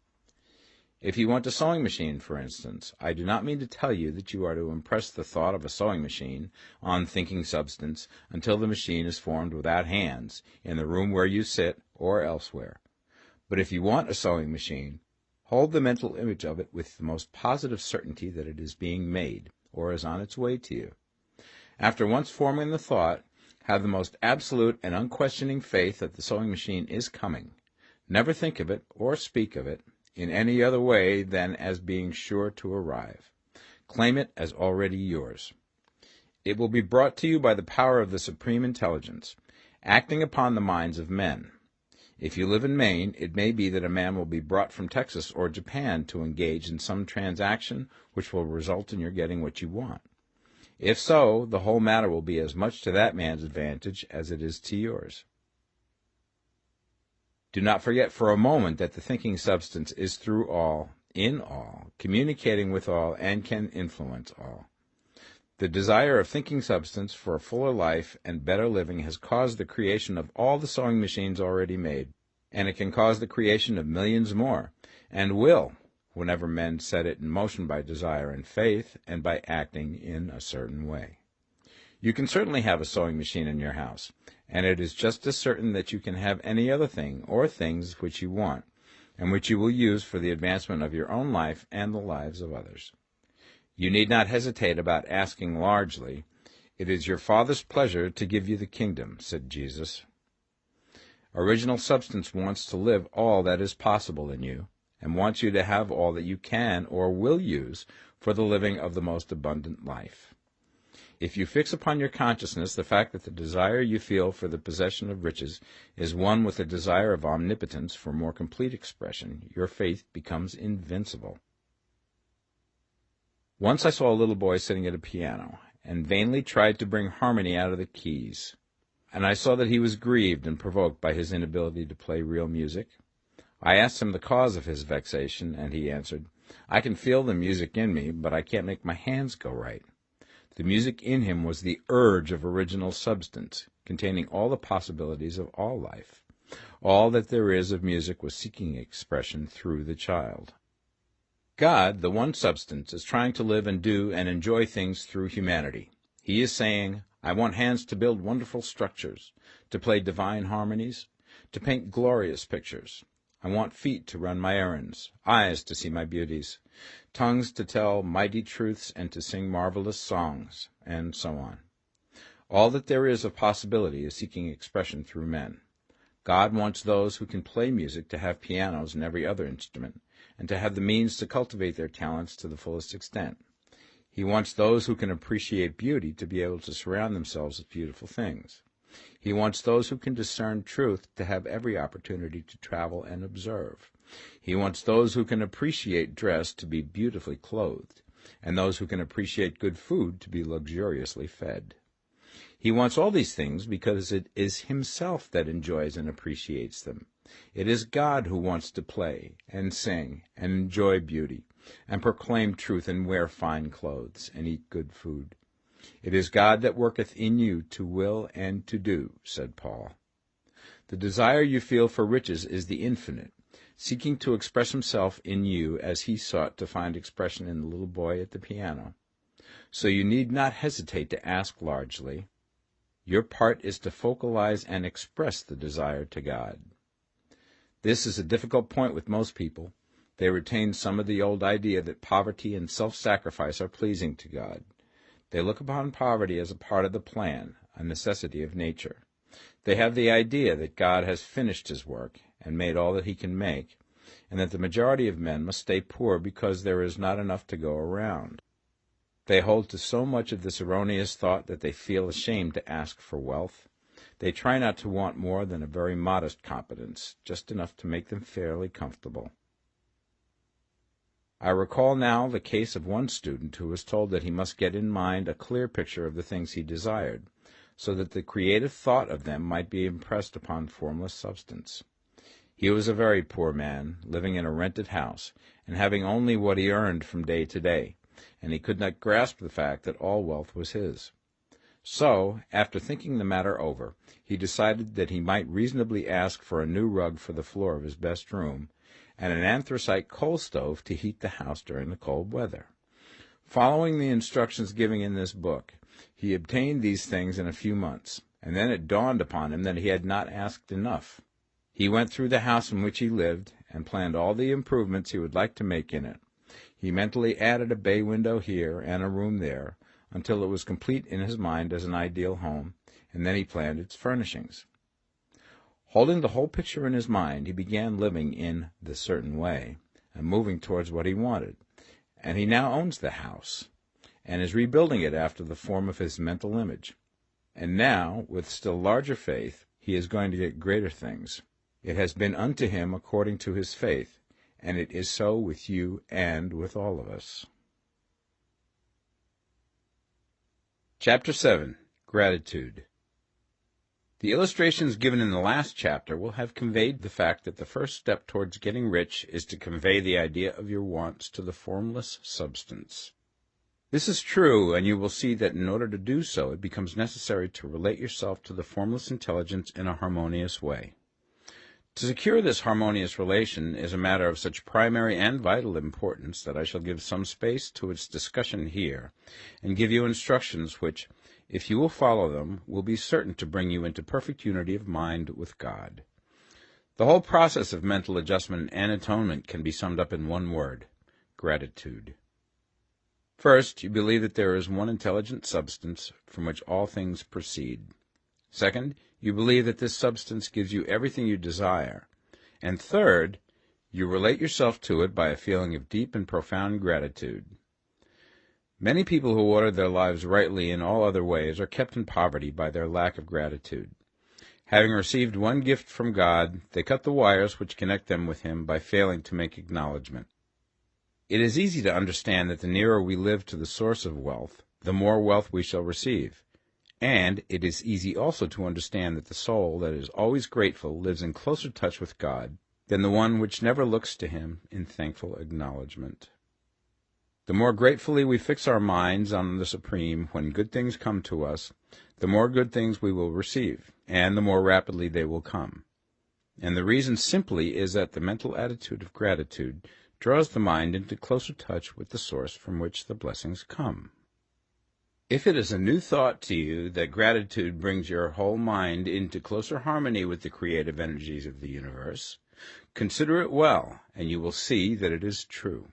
If you want a sewing machine, for instance, I do not mean to tell you that you are to impress the thought of a sewing machine on thinking substance until the machine is formed without hands, in the room where you sit or elsewhere. But if you want a sewing machine, hold the mental image of it with the most positive certainty that it is being made, or is on its way to you. After once forming the thought, have the most absolute and unquestioning faith that the sewing machine is coming. Never think of it, or speak of it, in any other way than as being sure to arrive. Claim it as already yours. It will be brought to you by the power of the Supreme Intelligence, acting upon the minds of men. If you live in Maine, it may be that a man will be brought from Texas or Japan to engage in some transaction which will result in your getting what you want. If so, the whole matter will be as much to that man's advantage as it is to yours. Do not forget for a moment that the thinking substance is through all, in all, communicating with all, and can influence all. The desire of thinking substance for a fuller life and better living has caused the creation of all the sewing machines already made, and it can cause the creation of millions more, and will, whenever men set it in motion by desire and faith, and by acting in a certain way. You can certainly have a sewing machine in your house, and it is just as certain that you can have any other thing or things which you want, and which you will use for the advancement of your own life and the lives of others. You need not hesitate about asking largely. It is your Father's pleasure to give you the kingdom, said Jesus. Original substance wants to live all that is possible in you, and wants you to have all that you can or will use for the living of the most abundant life. If you fix upon your consciousness the fact that the desire you feel for the possession of riches is one with the desire of omnipotence for more complete expression, your faith becomes invincible. Once I saw a little boy sitting at a piano, and vainly tried to bring harmony out of the keys, and I saw that he was grieved and provoked by his inability to play real music. I asked him the cause of his vexation, and he answered, "I can feel the music in me, but I can't make my hands go right." The music in him was the urge of original substance, containing all the possibilities of all life. All that there is of music was seeking expression through the child. God, the one substance, is trying to live and do and enjoy things through humanity. He is saying, I want hands to build wonderful structures, to play divine harmonies, to paint glorious pictures. I want feet to run my errands, eyes to see my beauties, tongues to tell mighty truths and to sing marvelous songs, and so on. All that there is of possibility is seeking expression through men. God wants those who can play music to have pianos and every other instrument, and to have the means to cultivate their talents to the fullest extent. He wants those who can appreciate beauty to be able to surround themselves with beautiful things. He wants those who can discern truth to have every opportunity to travel and observe. He wants those who can appreciate dress to be beautifully clothed, and those who can appreciate good food to be luxuriously fed. He wants all these things because it is himself that enjoys and appreciates them. It is God who wants to play and sing and enjoy beauty and proclaim truth and wear fine clothes and eat good food. It is God that worketh in you to will and to do, said Paul. The desire you feel for riches is the infinite, seeking to express himself in you as he sought to find expression in the little boy at the piano. So you need not hesitate to ask largely. Your part is to focalize and express the desire to God. This is a difficult point with most people. They retain some of the old idea that poverty and self-sacrifice are pleasing to God. They look upon poverty as a part of the plan, a necessity of nature. They have the idea that God has finished his work and made all that he can make, and that the majority of men must stay poor because there is not enough to go around. They hold to so much of this erroneous thought that they feel ashamed to ask for wealth. They try not to want more than a very modest competence, just enough to make them fairly comfortable. I recall now the case of one student who was told that he must get in mind a clear picture of the things he desired, so that the creative thought of them might be impressed upon formless substance. He was a very poor man, living in a rented house, and having only what he earned from day to day, and he could not grasp the fact that all wealth was his. So, after thinking the matter over, he decided that he might reasonably ask for a new rug for the floor of his best room, and an anthracite coal stove to heat the house during the cold weather. Following the instructions given in this book, he obtained these things in a few months, and then it dawned upon him that he had not asked enough. He went through the house in which he lived, and planned all the improvements he would like to make in it. He mentally added a bay window here and a room there, until it was complete in his mind as an ideal home, and then he planned its furnishings. Holding the whole picture in his mind, he began living in the certain way, and moving towards what he wanted, and he now owns the house, and is rebuilding it after the form of his mental image. And now, with still larger faith, he is going to get greater things. It has been unto him according to his faith, and it is so with you and with all of us. Chapter 7. Gratitude. The illustrations given in the last chapter will have conveyed the fact that the first step towards getting rich is to convey the idea of your wants to the formless substance. This is true, and you will see that in order to do so, it becomes necessary to relate yourself to the formless intelligence in a harmonious way. To secure this harmonious relation is a matter of such primary and vital importance that I shall give some space to its discussion here, and give you instructions which, if you will follow them, will be certain to bring you into perfect unity of mind with God. The whole process of mental adjustment and atonement can be summed up in one word: gratitude. First, you believe that there is one intelligent substance from which all things proceed. Second, you believe that this substance gives you everything you desire. And third, you relate yourself to it by a feeling of deep and profound gratitude. Many people who order their lives rightly in all other ways are kept in poverty by their lack of gratitude. Having received one gift from God, they cut the wires which connect them with him by failing to make acknowledgment. It is easy to understand that the nearer we live to the source of wealth, the more wealth we shall receive. And it is easy also to understand that the soul that is always grateful lives in closer touch with God than the one which never looks to him in thankful acknowledgment. The more gratefully we fix our minds on the Supreme when good things come to us, the more good things we will receive, and the more rapidly they will come. And the reason simply is that the mental attitude of gratitude draws the mind into closer touch with the source from which the blessings come. If it is a new thought to you that gratitude brings your whole mind into closer harmony with the creative energies of the universe, consider it well, and you will see that it is true.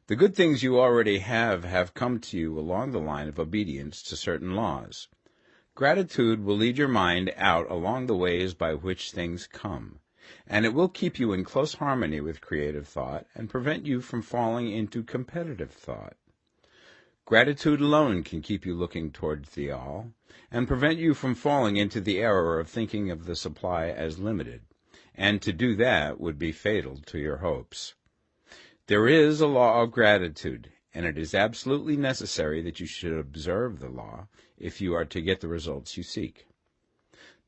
The good things you already have come to you along the line of obedience to certain laws. Gratitude will lead your mind out along the ways by which things come, and it will keep you in close harmony with creative thought and prevent you from falling into competitive thought. Gratitude alone can keep you looking towards the all, and prevent you from falling into the error of thinking of the supply as limited, and to do that would be fatal to your hopes. There is a law of gratitude, and it is absolutely necessary that you should observe the law if you are to get the results you seek.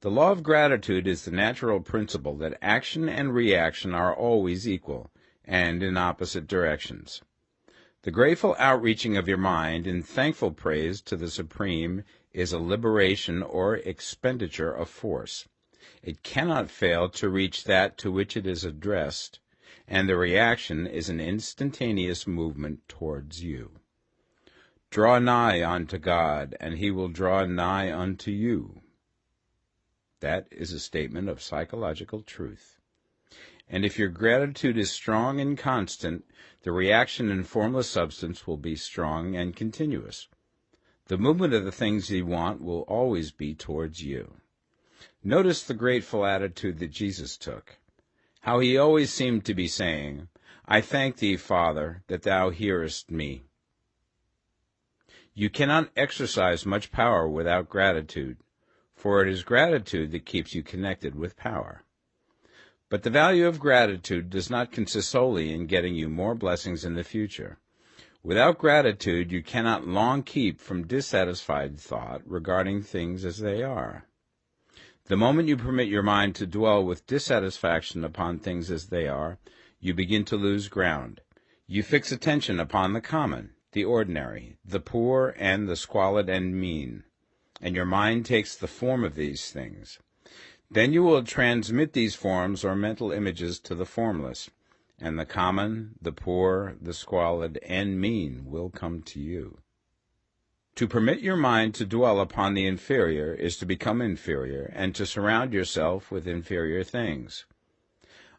The law of gratitude is the natural principle that action and reaction are always equal, and in opposite directions. The grateful outreaching of your mind in thankful praise to the Supreme is a liberation or expenditure of force. It cannot fail to reach that to which it is addressed, and the reaction is an instantaneous movement towards you. Draw nigh unto God, and he will draw nigh unto you. That is a statement of psychological truth. And if your gratitude is strong and constant, the reaction in formless substance will be strong and continuous. The movement of the things you want will always be towards you. Notice the grateful attitude that Jesus took. How he always seemed to be saying, I thank thee, Father, that thou hearest me. You cannot exercise much power without gratitude, for it is gratitude that keeps you connected with power. But the value of gratitude does not consist solely in getting you more blessings in the future. Without gratitude, you cannot long keep from dissatisfied thought regarding things as they are. The moment you permit your mind to dwell with dissatisfaction upon things as they are, you begin to lose ground. You fix attention upon the common, the ordinary, the poor, and the squalid and mean, and your mind takes the form of these things. Then you will transmit these forms or mental images to the formless, and the common, the poor, the squalid, and mean will come to you. To permit your mind to dwell upon the inferior is to become inferior, and to surround yourself with inferior things.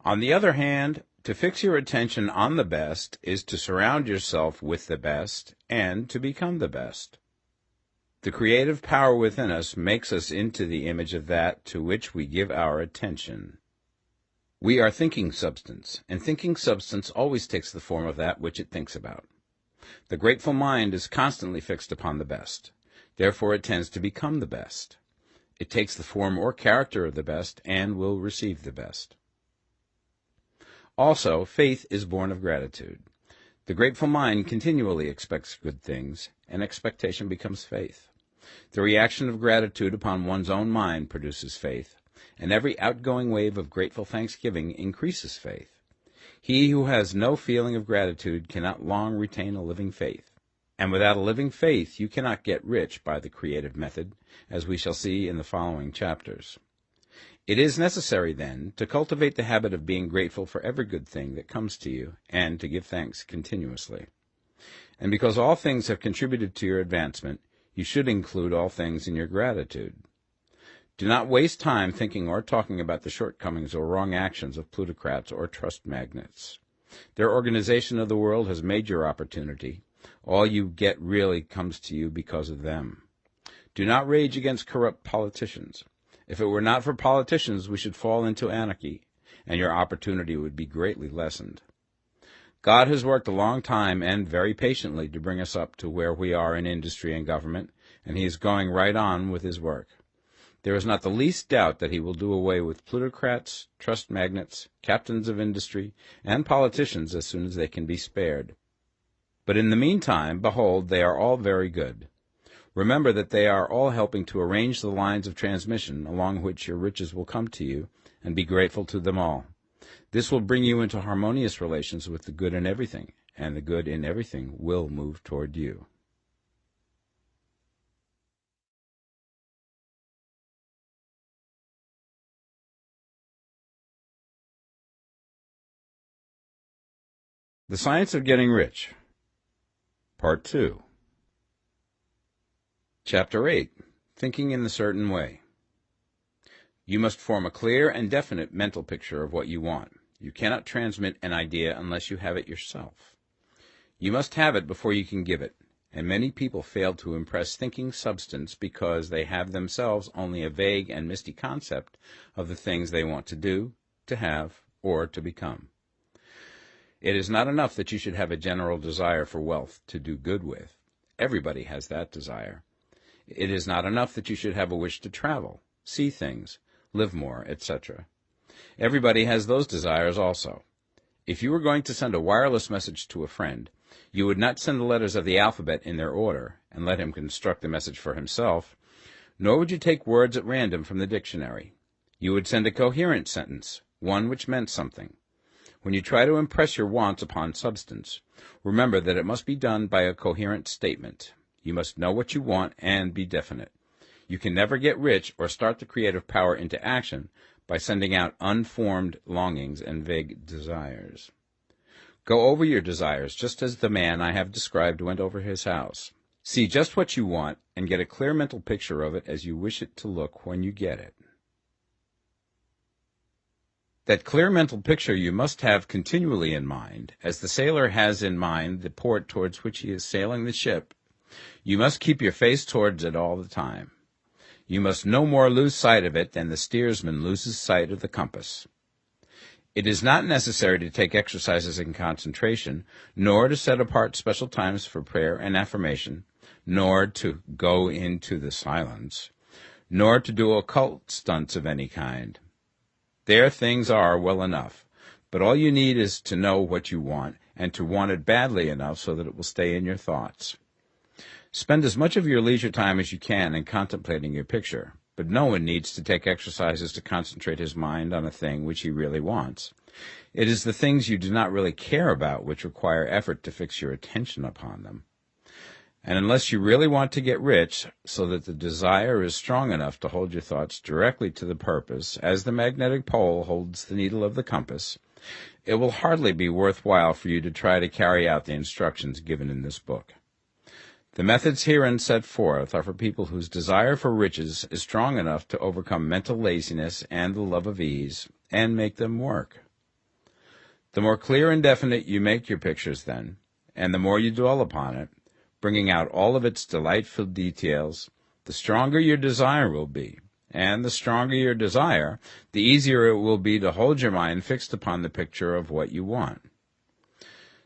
On the other hand, to fix your attention on the best is to surround yourself with the best, and to become the best. The creative power within us makes us into the image of that to which we give our attention. We are thinking substance, and thinking substance always takes the form of that which it thinks about. The grateful mind is constantly fixed upon the best. Therefore it tends to become the best. It takes the form or character of the best and will receive the best. Also, faith is born of gratitude. The grateful mind continually expects good things, and expectation becomes faith. The reaction of gratitude upon one's own mind produces faith, and every outgoing wave of grateful thanksgiving increases faith. He who has no feeling of gratitude cannot long retain a living faith, and without a living faith you cannot get rich by the creative method, as we shall see in the following chapters. It is necessary, then, to cultivate the habit of being grateful for every good thing that comes to you, and to give thanks continuously. And because all things have contributed to your advancement, you should include all things in your gratitude. Do not waste time thinking or talking about the shortcomings or wrong actions of plutocrats or trust magnates. Their organization of the world has made your opportunity. All you get really comes to you because of them. Do not rage against corrupt politicians. If it were not for politicians, we should fall into anarchy, and your opportunity would be greatly lessened. God has worked a long time and very patiently to bring us up to where we are in industry and government, and he is going right on with his work. There is not the least doubt that he will do away with plutocrats, trust magnates, captains of industry, and politicians as soon as they can be spared. But in the meantime, behold, they are all very good. Remember that they are all helping to arrange the lines of transmission along which your riches will come to you, and be grateful to them all. This will bring you into harmonious relations with the good in everything, and the good in everything will move toward you. The Science of Getting Rich, Part 2. Chapter 8. Thinking in the Certain Way. You must form a clear and definite mental picture of what you want. You cannot transmit an idea unless you have it yourself. You must have it before you can give it, and many people fail to impress thinking substance because they have themselves only a vague and misty concept of the things they want to do, to have, or to become. It is not enough that you should have a general desire for wealth to do good with. Everybody has that desire. It is not enough that you should have a wish to travel, see things, live more, etc. Everybody has those desires also. If you were going to send a wireless message to a friend, you would not send the letters of the alphabet in their order and let him construct the message for himself, nor would you take words at random from the dictionary. You would send a coherent sentence, one which meant something. When you try to impress your wants upon substance, remember that it must be done by a coherent statement. You must know what you want and be definite. You can never get rich or start the creative power into action by sending out unformed longings and vague desires. Go over your desires just as the man I have described went over his house. See just what you want and get a clear mental picture of it as you wish it to look when you get it. That clear mental picture you must have continually in mind, as the sailor has in mind the port towards which he is sailing the ship. You must keep your face towards it all the time. You must no more lose sight of it than the steersman loses sight of the compass. It is not necessary to take exercises in concentration, nor to set apart special times for prayer and affirmation, nor to go into the silence, nor to do occult stunts of any kind. There things are well enough, but all you need is to know what you want, and to want it badly enough so that it will stay in your thoughts. Spend as much of your leisure time as you can in contemplating your picture, but no one needs to take exercises to concentrate his mind on a thing which he really wants. It is the things you do not really care about which require effort to fix your attention upon them. And unless you really want to get rich, so that the desire is strong enough to hold your thoughts directly to the purpose, as the magnetic pole holds the needle of the compass, it will hardly be worthwhile for you to try to carry out the instructions given in this book. The methods herein set forth are for people whose desire for riches is strong enough to overcome mental laziness and the love of ease, and make them work. The more clear and definite you make your pictures then, and the more you dwell upon it, bringing out all of its delightful details, the stronger your desire will be, and the stronger your desire, the easier it will be to hold your mind fixed upon the picture of what you want.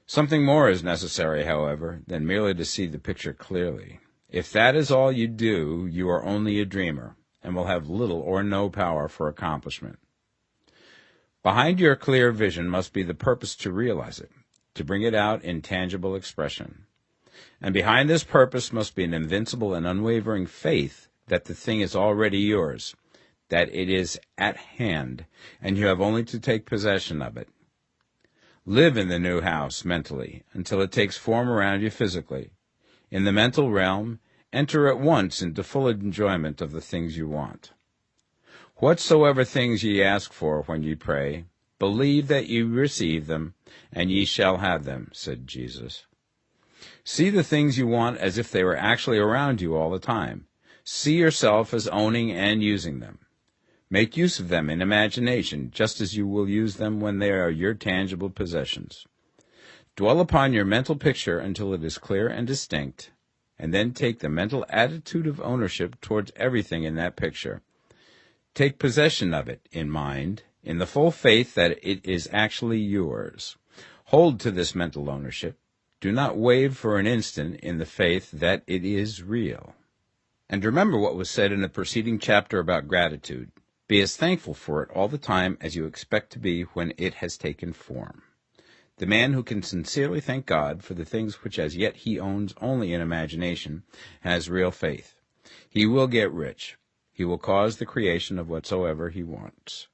Something more is necessary, however, than merely to see the picture clearly. If that is all you do, you are only a dreamer, and will have little or no power for accomplishment. Behind your clear vision must be the purpose to realize it, to bring it out in tangible expression. And behind this purpose must be an invincible and unwavering faith that the thing is already yours, that it is at hand, and you have only to take possession of it. Live in the new house mentally until it takes form around you physically. In the mental realm, enter at once into full enjoyment of the things you want. Whatsoever things ye ask for when ye pray, believe that ye receive them, and ye shall have them, said Jesus. See the things you want as if they were actually around you all the time. See yourself as owning and using them. Make use of them in imagination, just as you will use them when they are your tangible possessions. Dwell upon your mental picture until it is clear and distinct, and then take the mental attitude of ownership towards everything in that picture. Take possession of it in mind, in the full faith that it is actually yours. Hold to this mental ownership. Do not waver for an instant in the faith that it is real. And remember what was said in the preceding chapter about gratitude. Be as thankful for it all the time as you expect to be when it has taken form. The man who can sincerely thank God for the things which as yet he owns only in imagination has real faith. He will get rich. He will cause the creation of whatsoever he wants.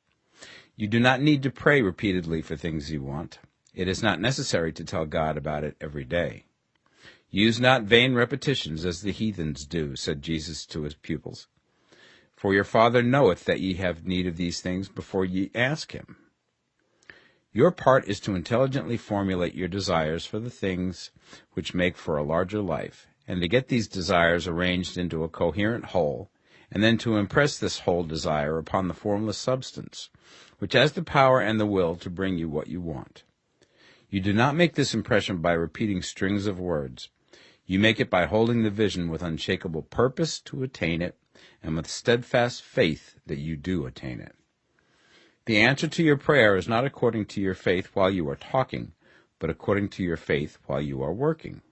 You do not need to pray repeatedly for things you want. It is not necessary to tell God about it every day. Use not vain repetitions as the heathens do, said Jesus to his pupils. For your Father knoweth that ye have need of these things before ye ask him. Your part is to intelligently formulate your desires for the things which make for a larger life, and to get these desires arranged into a coherent whole, and then to impress this whole desire upon the formless substance, which has the power and the will to bring you what you want. You do not make this impression by repeating strings of words. You make it by holding the vision with unshakable purpose to attain it, and with steadfast faith that you do attain it. The answer to your prayer is not according to your faith while you are talking, but according to your faith while you are working.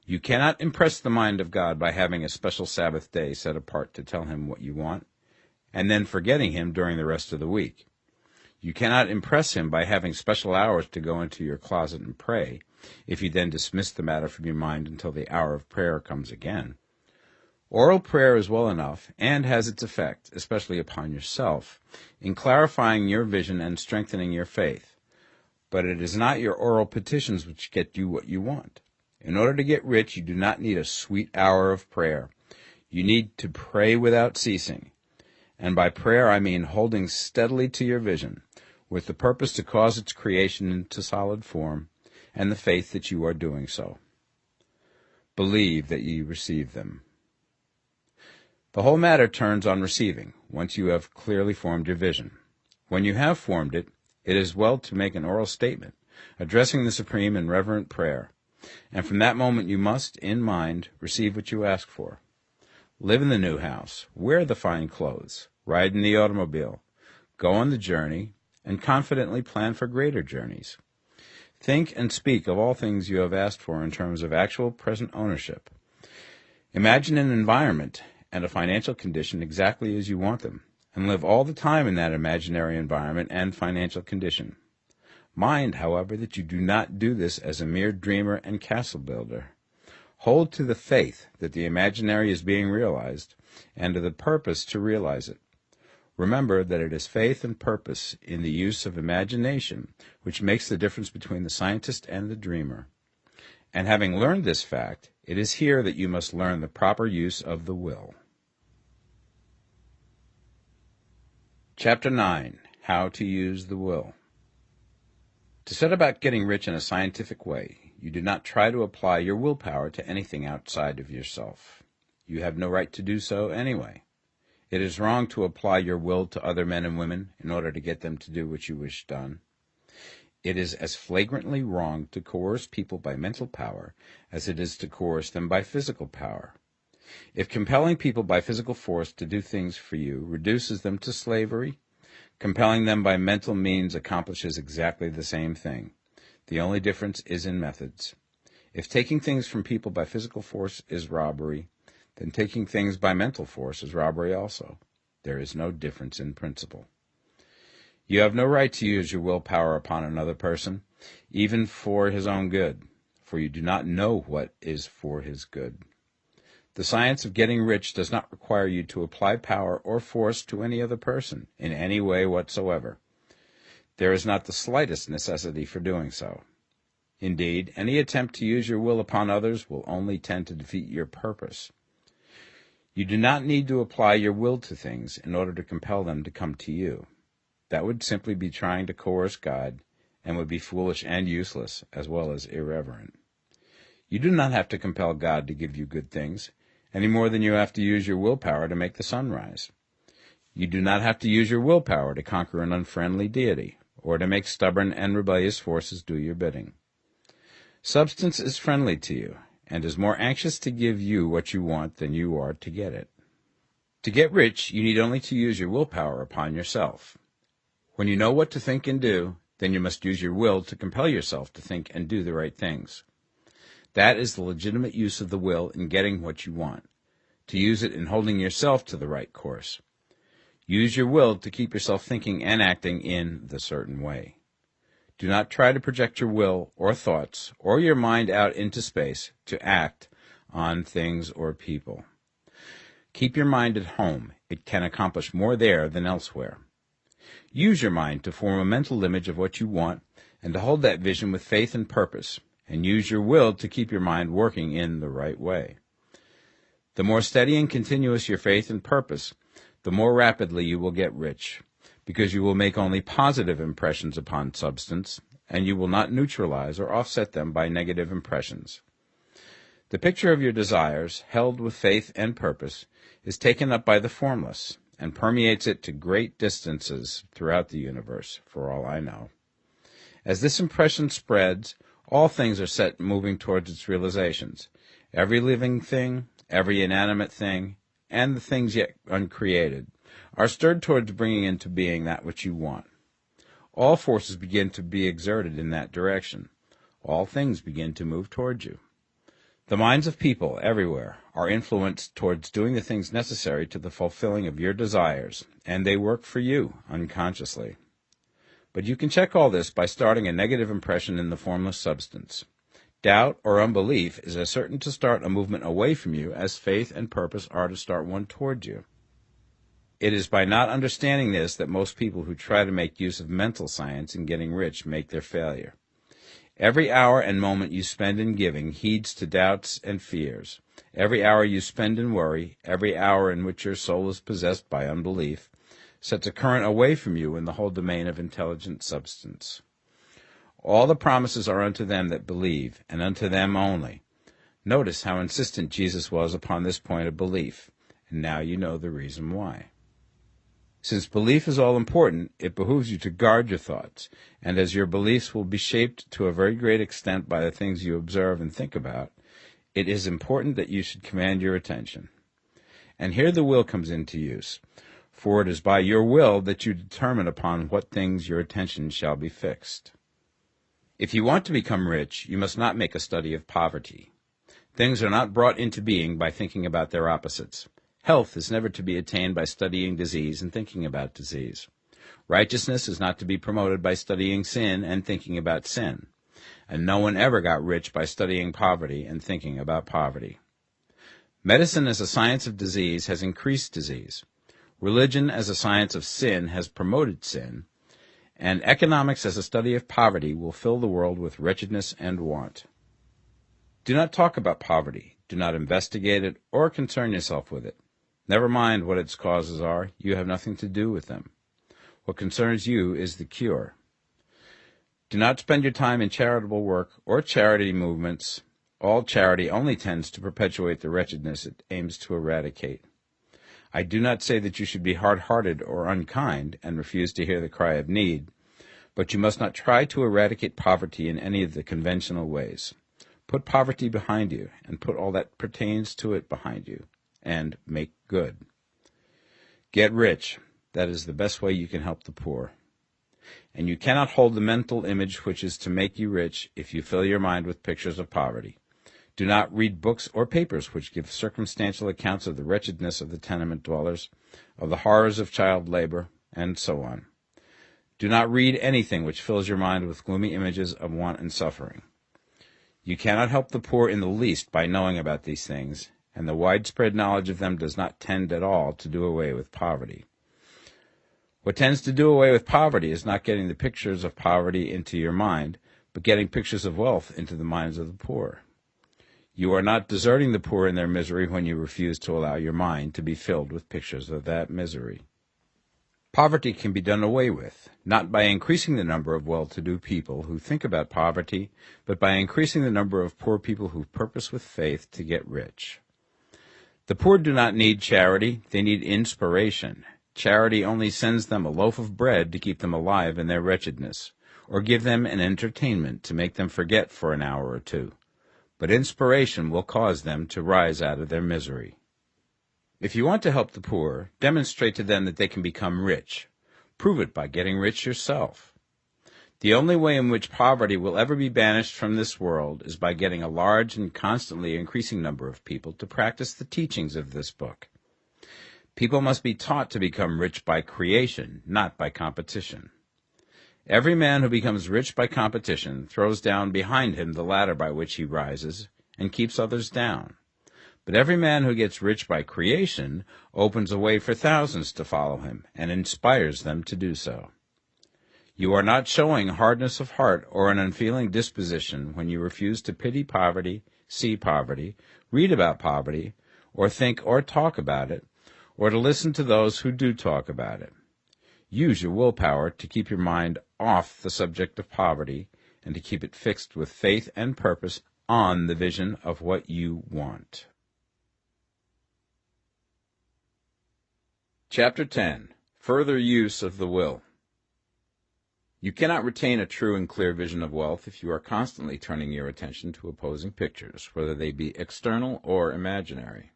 You cannot impress the mind of God by having a special Sabbath day set apart to tell him what you want, and then forgetting him during the rest of the week. You cannot impress him by having special hours to go into your closet and pray, if you then dismiss the matter from your mind until the hour of prayer comes again. Oral prayer is well enough, and has its effect, especially upon yourself, in clarifying your vision and strengthening your faith. But it is not your oral petitions which get you what you want. In order to get rich, you do not need a sweet hour of prayer. You need to pray without ceasing. And by prayer I mean holding steadily to your vision, with the purpose to cause its creation into solid form, and the faith that you are doing so. Believe that ye receive them. The whole matter turns on receiving, once you have clearly formed your vision. When you have formed it, it is well to make an oral statement, addressing the Supreme in reverent prayer, and from that moment you must, in mind, receive what you ask for. Live in the new house, wear the fine clothes, ride in the automobile, go on the journey, and confidently plan for greater journeys. Think and speak of all things you have asked for in terms of actual present ownership. Imagine an environment and a financial condition exactly as you want them, and live all the time in that imaginary environment and financial condition. Mind, however, that you do not do this as a mere dreamer and castle builder. Hold to the faith that the imaginary is being realized, and to the purpose to realize it. Remember that it is faith and purpose in the use of imagination which makes the difference between the scientist and the dreamer. And having learned this fact, it is here that you must learn the proper use of the will. Chapter 9. How to use the will. To set about getting rich in a scientific way, you do not try to apply your willpower to anything outside of yourself. You have no right to do so anyway. It is wrong to apply your will to other men and women in order to get them to do what you wish done. It is as flagrantly wrong to coerce people by mental power as it is to coerce them by physical power. If compelling people by physical force to do things for you reduces them to slavery, compelling them by mental means accomplishes exactly the same thing. The only difference is in methods. If taking things from people by physical force is robbery, then taking things by mental force is robbery also. There is no difference in principle. You have no right to use your willpower upon another person, even for his own good, for you do not know what is for his good. The science of getting rich does not require you to apply power or force to any other person in any way whatsoever. There is not the slightest necessity for doing so. Indeed, any attempt to use your will upon others will only tend to defeat your purpose. You do not need to apply your will to things in order to compel them to come to you. That would simply be trying to coerce God, and would be foolish and useless, as well as irreverent. You do not have to compel God to give you good things, any more than you have to use your willpower to make the sun rise. You do not have to use your willpower to conquer an unfriendly deity, or to make stubborn and rebellious forces do your bidding. Substance is friendly to you, and is more anxious to give you what you want than you are to get it. To get rich, you need only to use your willpower upon yourself. When you know what to think and do, then you must use your will to compel yourself to think and do the right things. That is the legitimate use of the will in getting what you want, to use it in holding yourself to the right course. Use your will to keep yourself thinking and acting in the certain way. Do not try to project your will or thoughts or your mind out into space to act on things or people. Keep your mind at home. It can accomplish more there than elsewhere. Use your mind to form a mental image of what you want, and to hold that vision with faith and purpose, and use your will to keep your mind working in the right way. The more steady and continuous your faith and purpose, the more rapidly you will get rich, because you will make only positive impressions upon substance, and you will not neutralize or offset them by negative impressions. The picture of your desires, held with faith and purpose, is taken up by the formless, and permeates it to great distances throughout the universe, for all I know. As this impression spreads, all things are set moving towards its realizations. Every living thing, every inanimate thing, and the things yet uncreated, are stirred towards bringing into being that which you want. All forces begin to be exerted in that direction. All things begin to move towards you. The minds of people everywhere are influenced towards doing the things necessary to the fulfilling of your desires, and they work for you unconsciously. But you can check all this by starting a negative impression in the formless substance. Doubt or unbelief is as certain to start a movement away from you as faith and purpose are to start one towards you. It is by not understanding this that most people who try to make use of mental science in getting rich make their failure. Every hour and moment you spend in giving heeds to doubts and fears. Every hour you spend in worry, every hour in which your soul is possessed by unbelief, sets a current away from you in the whole domain of intelligent substance. All the promises are unto them that believe, and unto them only. Notice how insistent Jesus was upon this point of belief, and now you know the reason why. Since belief is all important, it behooves you to guard your thoughts, and as your beliefs will be shaped to a very great extent by the things you observe and think about, it is important that you should command your attention. And here the will comes into use, for it is by your will that you determine upon what things your attention shall be fixed. If you want to become rich, you must not make a study of poverty. Things are not brought into being by thinking about their opposites. Health is never to be attained by studying disease and thinking about disease. Righteousness is not to be promoted by studying sin and thinking about sin. And no one ever got rich by studying poverty and thinking about poverty. Medicine as a science of disease has increased disease. Religion as a science of sin has promoted sin. And economics as a study of poverty will fill the world with wretchedness and want. Do not talk about poverty. Do not investigate it or concern yourself with it. Never mind what its causes are. You have nothing to do with them. What concerns you is the cure. Do not spend your time in charitable work or charity movements. All charity only tends to perpetuate the wretchedness it aims to eradicate. I do not say that you should be hard-hearted or unkind and refuse to hear the cry of need, but you must not try to eradicate poverty in any of the conventional ways. Put poverty behind you, and put all that pertains to it behind you, and make good. Get rich. That is the best way you can help the poor. And you cannot hold the mental image which is to make you rich if you fill your mind with pictures of poverty. Do not read books or papers which give circumstantial accounts of the wretchedness of the tenement dwellers, of the horrors of child labor, and so on. Do not read anything which fills your mind with gloomy images of want and suffering. You cannot help the poor in the least by knowing about these things, and the widespread knowledge of them does not tend at all to do away with poverty. What tends to do away with poverty is not getting the pictures of poverty into your mind, but getting pictures of wealth into the minds of the poor. You are not deserting the poor in their misery when you refuse to allow your mind to be filled with pictures of that misery. Poverty can be done away with, not by increasing the number of well-to-do people who think about poverty, but by increasing the number of poor people who purpose with faith to get rich. The poor do not need charity, they need inspiration. Charity only sends them a loaf of bread to keep them alive in their wretchedness, or give them an entertainment to make them forget for an hour or two. But inspiration will cause them to rise out of their misery. If you want to help the poor, demonstrate to them that they can become rich. Prove it by getting rich yourself. The only way in which poverty will ever be banished from this world is by getting a large and constantly increasing number of people to practice the teachings of this book. People must be taught to become rich by creation, not by competition. Every man who becomes rich by competition throws down behind him the ladder by which he rises and keeps others down. But every man who gets rich by creation opens a way for thousands to follow him and inspires them to do so. You are not showing hardness of heart or an unfeeling disposition when you refuse to pity poverty, see poverty, read about poverty, or think or talk about it, or to listen to those who do talk about it. Use your willpower to keep your mind off the subject of poverty and to keep it fixed with faith and purpose on the vision of what you want. Chapter 10. Further Use of the Will. You cannot retain a true and clear vision of wealth if you are constantly turning your attention to opposing pictures, whether they be external or imaginary.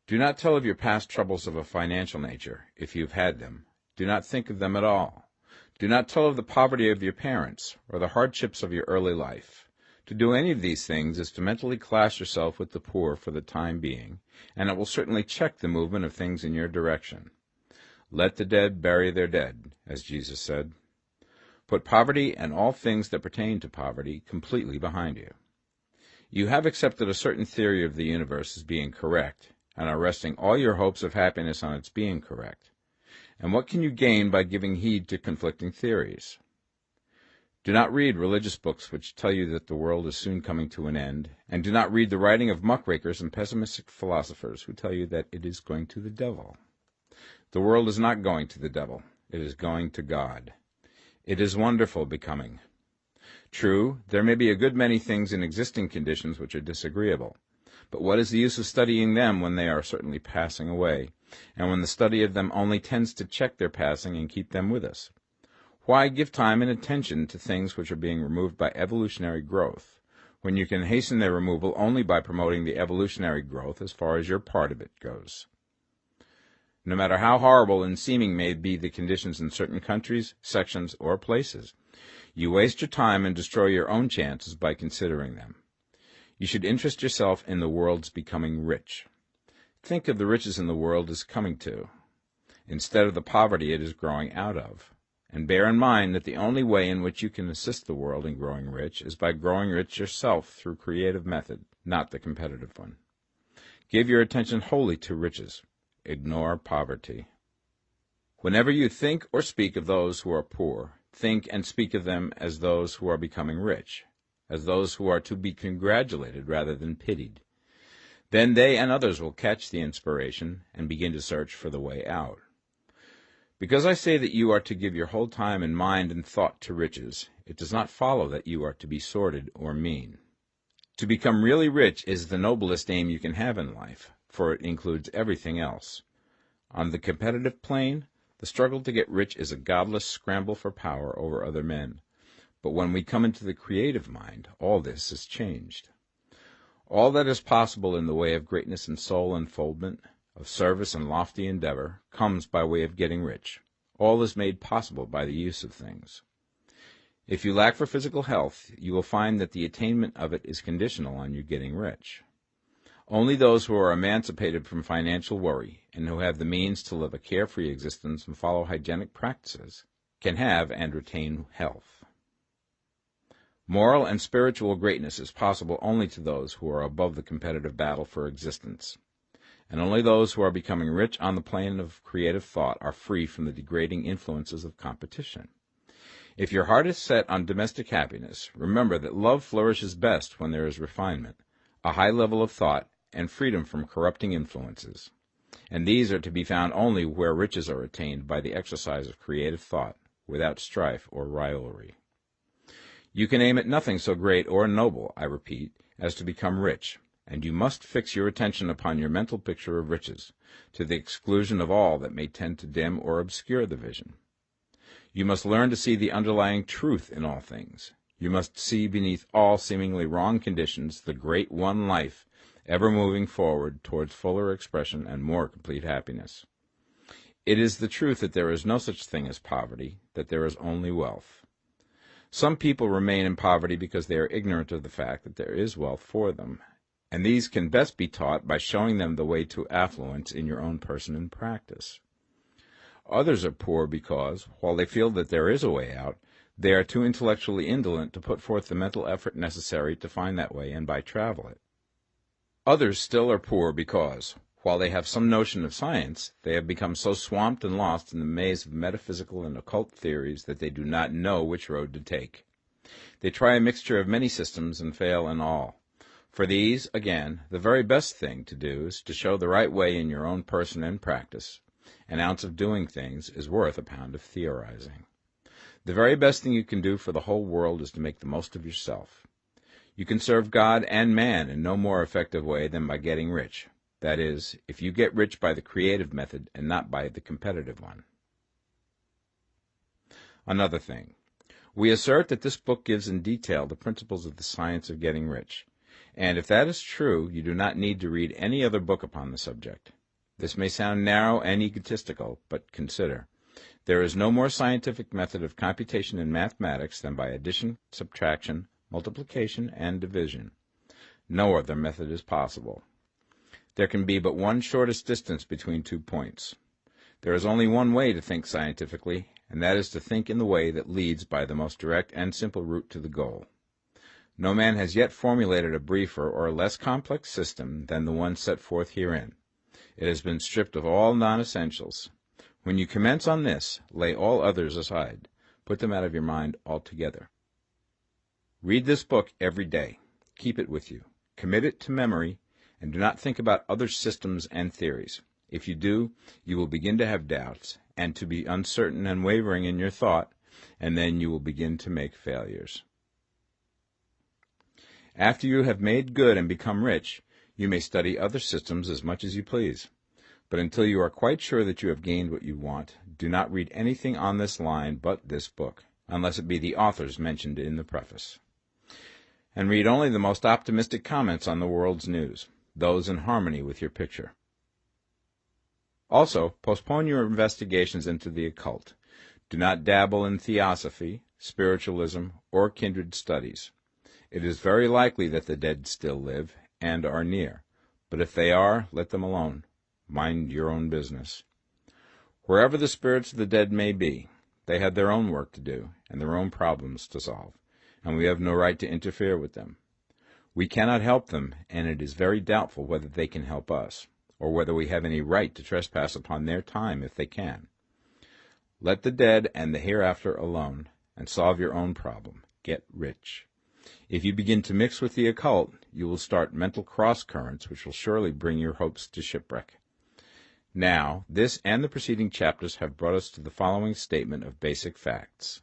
Do not tell of your past troubles of a financial nature, if you have had them. Do not think of them at all. Do not tell of the poverty of your parents, or the hardships of your early life. To do any of these things is to mentally class yourself with the poor for the time being, and it will certainly check the movement of things in your direction. Let the dead bury their dead, as Jesus said. Put poverty and all things that pertain to poverty completely behind you. You have accepted a certain theory of the universe as being correct, and are resting all your hopes of happiness on its being correct. And what can you gain by giving heed to conflicting theories? Do not read religious books which tell you that the world is soon coming to an end, and do not read the writing of muckrakers and pessimistic philosophers who tell you that it is going to the devil. The world is not going to the devil. It is going to God. It is wonderful becoming. True, there may be a good many things in existing conditions which are disagreeable, but what is the use of studying them when they are certainly passing away, and when the study of them only tends to check their passing and keep them with us? Why give time and attention to things which are being removed by evolutionary growth, when you can hasten their removal only by promoting the evolutionary growth as far as your part of it goes? No matter how horrible and seeming may be the conditions in certain countries, sections, or places, you waste your time and destroy your own chances by considering them. You should interest yourself in the world's becoming rich. Think of the riches in the world as coming to, instead of the poverty it is growing out of. And bear in mind that the only way in which you can assist the world in growing rich is by growing rich yourself through creative method, not the competitive one. Give your attention wholly to riches. Ignore poverty. Whenever you think or speak of those who are poor, think and speak of them as those who are becoming rich, as those who are to be congratulated rather than pitied. Then they and others will catch the inspiration and begin to search for the way out. Because I say that you are to give your whole time and mind and thought to riches, it does not follow that you are to be sordid or mean. To become really rich is the noblest aim you can have in life, for it includes everything else. On the competitive plane, the struggle to get rich is a godless scramble for power over other men. But when we come into the creative mind, all this is changed. All that is possible in the way of greatness and soul unfoldment, of service and lofty endeavor, comes by way of getting rich. All is made possible by the use of things. If you lack for physical health, you will find that the attainment of it is conditional on you getting rich. Only those who are emancipated from financial worry and who have the means to live a carefree existence and follow hygienic practices can have and retain health. Moral and spiritual greatness is possible only to those who are above the competitive battle for existence. And only those who are becoming rich on the plane of creative thought are free from the degrading influences of competition. If your heart is set on domestic happiness, remember that love flourishes best when there is refinement, a high level of thought, and freedom from corrupting influences. And these are to be found only where riches are attained by the exercise of creative thought, without strife or rivalry. You can aim at nothing so great or noble, I repeat, as to become rich, and you must fix your attention upon your mental picture of riches, to the exclusion of all that may tend to dim or obscure the vision. You must learn to see the underlying truth in all things. You must see beneath all seemingly wrong conditions the great one life, ever moving forward towards fuller expression and more complete happiness. It is the truth that there is no such thing as poverty, that there is only wealth. Some people remain in poverty because they are ignorant of the fact that there is wealth for them, and these can best be taught by showing them the way to affluence in your own person and practice. Others are poor because, while they feel that there is a way out, they are too intellectually indolent to put forth the mental effort necessary to find that way and by travel it. Others still are poor because, While they have some notion of science, they have become so swamped and lost in the maze of metaphysical and occult theories that they do not know which road to take. They try a mixture of many systems and fail in all. For these, again, the very best thing to do is to show the right way in your own person and practice. An ounce of doing things is worth a pound of theorizing. The very best thing you can do for the whole world is to make the most of yourself. You can serve God and man in no more effective way than by getting rich. That is, if you get rich by the creative method and not by the competitive one. Another thing. We assert that this book gives in detail the principles of the science of getting rich. And if that is true, you do not need to read any other book upon the subject. This may sound narrow and egotistical, but consider. There is no more scientific method of computation in mathematics than by addition, subtraction, multiplication, and division. No other method is possible. There can be but one shortest distance between 2 points. There is only one way to think scientifically, and that is to think in the way that leads by the most direct and simple route to the goal. No man has yet formulated a briefer or less complex system than the one set forth herein. It has been stripped of all non-essentials. When you commence on this, lay all others aside. Put them out of your mind altogether. Read this book every day. Keep it with you. Commit it to memory, and do not think about other systems and theories. If you do, you will begin to have doubts, and to be uncertain and wavering in your thought, and then you will begin to make failures. After you have made good and become rich, you may study other systems as much as you please. But until you are quite sure that you have gained what you want, do not read anything on this line but this book, unless it be the authors mentioned in the preface. And read only the most optimistic comments on the world's news, those in harmony with your picture. Also, postpone your investigations into the occult. Do not dabble in theosophy, spiritualism, or kindred studies. It is very likely that the dead still live and are near, but if they are, let them alone. Mind your own business. Wherever the spirits of the dead may be, they have their own work to do and their own problems to solve, and we have no right to interfere with them. We cannot help them, and it is very doubtful whether they can help us, or whether we have any right to trespass upon their time if they can. Let the dead and the hereafter alone, and solve your own problem. Get rich. If you begin to mix with the occult, you will start mental cross-currents which will surely bring your hopes to shipwreck. Now, this and the preceding chapters have brought us to the following statement of basic facts.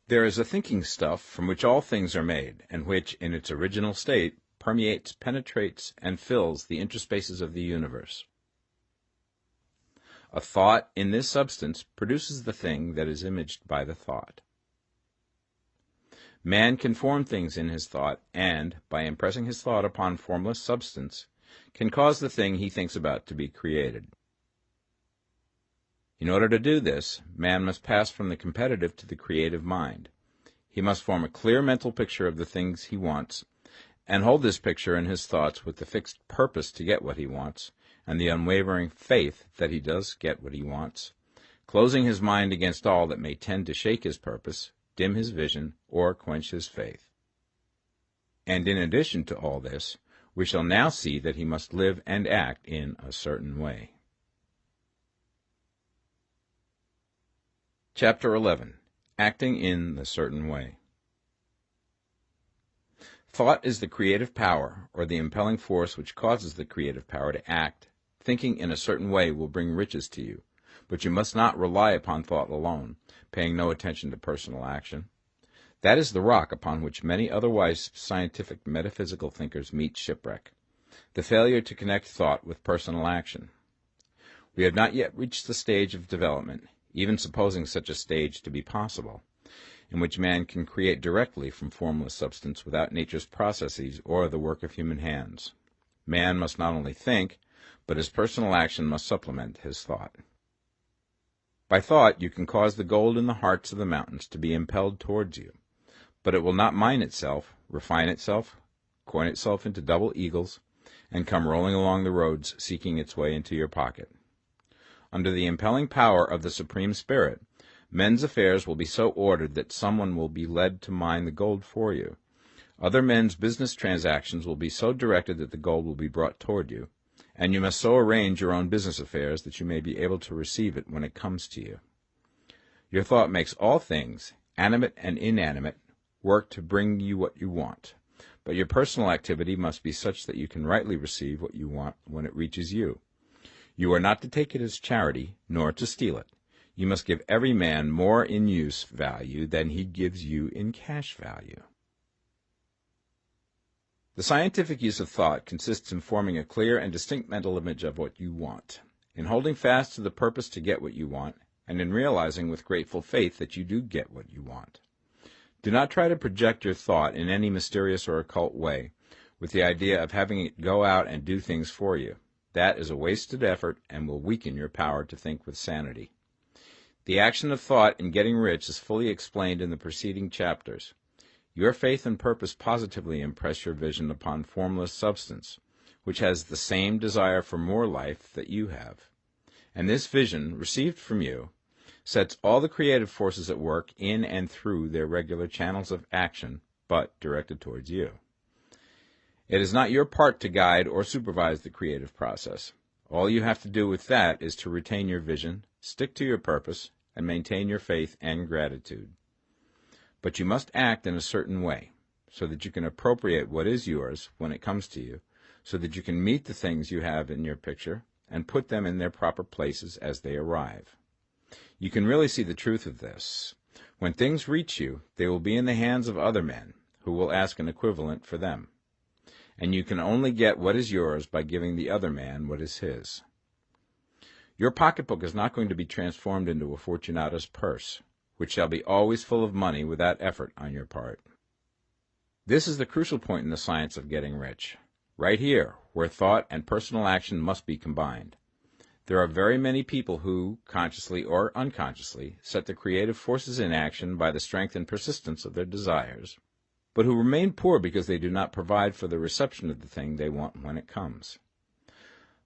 There is a thinking stuff from which all things are made, and which, in its original state, permeates, penetrates, and fills the interspaces of the universe. A thought in this substance produces the thing that is imaged by the thought. Man can form things in his thought, and, by impressing his thought upon formless substance, can cause the thing he thinks about to be created. In order to do this, man must pass from the competitive to the creative mind. He must form a clear mental picture of the things he wants, and hold this picture in his thoughts with the fixed purpose to get what he wants, and the unwavering faith that he does get what he wants, closing his mind against all that may tend to shake his purpose, dim his vision, or quench his faith. And in addition to all this, we shall now see that he must live and act in a certain way. Chapter 11. Acting in the Certain Way. Thought is the creative power, or the impelling force which causes the creative power to act. Thinking in a certain way will bring riches to you, but you must not rely upon thought alone, paying no attention to personal action. That is the rock upon which many otherwise scientific metaphysical thinkers meet shipwreck, the failure to connect thought with personal action. We have not yet reached the stage of development, even supposing such a stage to be possible, in which man can create directly from formless substance without nature's processes or the work of human hands. Man must not only think, but his personal action must supplement his thought. By thought you can cause the gold in the hearts of the mountains to be impelled towards you, but it will not mine itself, refine itself, coin itself into double eagles, and come rolling along the roads seeking its way into your pocket. Under the impelling power of the Supreme Spirit, men's affairs will be so ordered that someone will be led to mine the gold for you. Other men's business transactions will be so directed that the gold will be brought toward you, and you must so arrange your own business affairs that you may be able to receive it when it comes to you. Your thought makes all things, animate and inanimate, work to bring you what you want, but your personal activity must be such that you can rightly receive what you want when it reaches you. You are not to take it as charity, nor to steal it. You must give every man more in use value than he gives you in cash value. The scientific use of thought consists in forming a clear and distinct mental image of what you want, in holding fast to the purpose to get what you want, and in realizing with grateful faith that you do get what you want. Do not try to project your thought in any mysterious or occult way, with the idea of having it go out and do things for you. That is a wasted effort and will weaken your power to think with sanity. The action of thought in getting rich is fully explained in the preceding chapters. Your faith and purpose positively impress your vision upon formless substance, which has the same desire for more life that you have. And this vision, received from you, sets all the creative forces at work in and through their regular channels of action, but directed towards you. It is not your part to guide or supervise the creative process. All you have to do with that is to retain your vision, stick to your purpose, and maintain your faith and gratitude. But you must act in a certain way, so that you can appropriate what is yours when it comes to you, so that you can meet the things you have in your picture and put them in their proper places as they arrive. You can really see the truth of this. When things reach you, they will be in the hands of other men, who will ask an equivalent for them. And you can only get what is yours by giving the other man what is his. Your pocketbook is not going to be transformed into a Fortunata's purse, which shall be always full of money without effort on your part. This is the crucial point in the science of getting rich, right here, where thought and personal action must be combined. There are very many people who, consciously or unconsciously, set the creative forces in action by the strength and persistence of their desires, but who remain poor because they do not provide for the reception of the thing they want when it comes.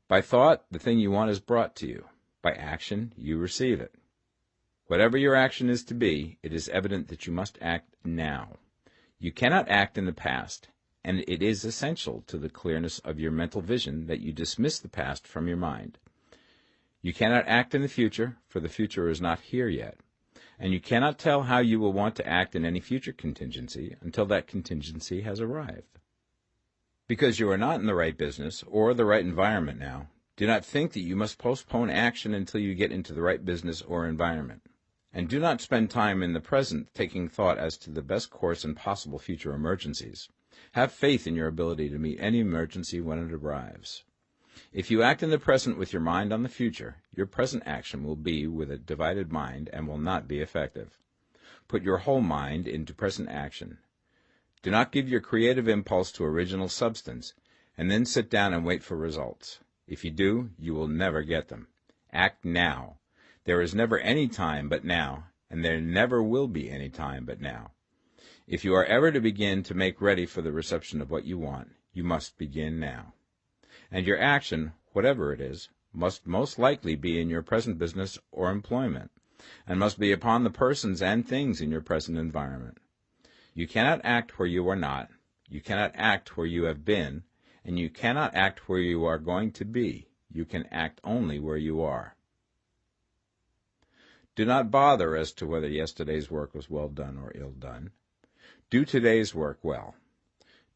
By thought, the thing you want is brought to you. By action, you receive it. Whatever your action is to be, it is evident that you must act now. You cannot act in the past, and it is essential to the clearness of your mental vision that you dismiss the past from your mind. You cannot act in the future, for the future is not here yet, and you cannot tell how you will want to act in any future contingency until that contingency has arrived. Because you are not in the right business or the right environment now, do not think that you must postpone action until you get into the right business or environment. And do not spend time in the present taking thought as to the best course in possible future emergencies. Have faith in your ability to meet any emergency when it arrives. If you act in the present with your mind on the future, your present action will be with a divided mind and will not be effective. Put your whole mind into present action. Do not give your creative impulse to original substance, and then sit down and wait for results. If you do, you will never get them. Act now. There is never any time but now, and there never will be any time but now. If you are ever to begin to make ready for the reception of what you want, you must begin now. And your action, whatever it is, must most likely be in your present business or employment, and must be upon the persons and things in your present environment. You cannot act where you are not, you cannot act where you have been, and you cannot act where you are going to be. You can act only where you are. Do not bother as to whether yesterday's work was well done or ill done. Do today's work well.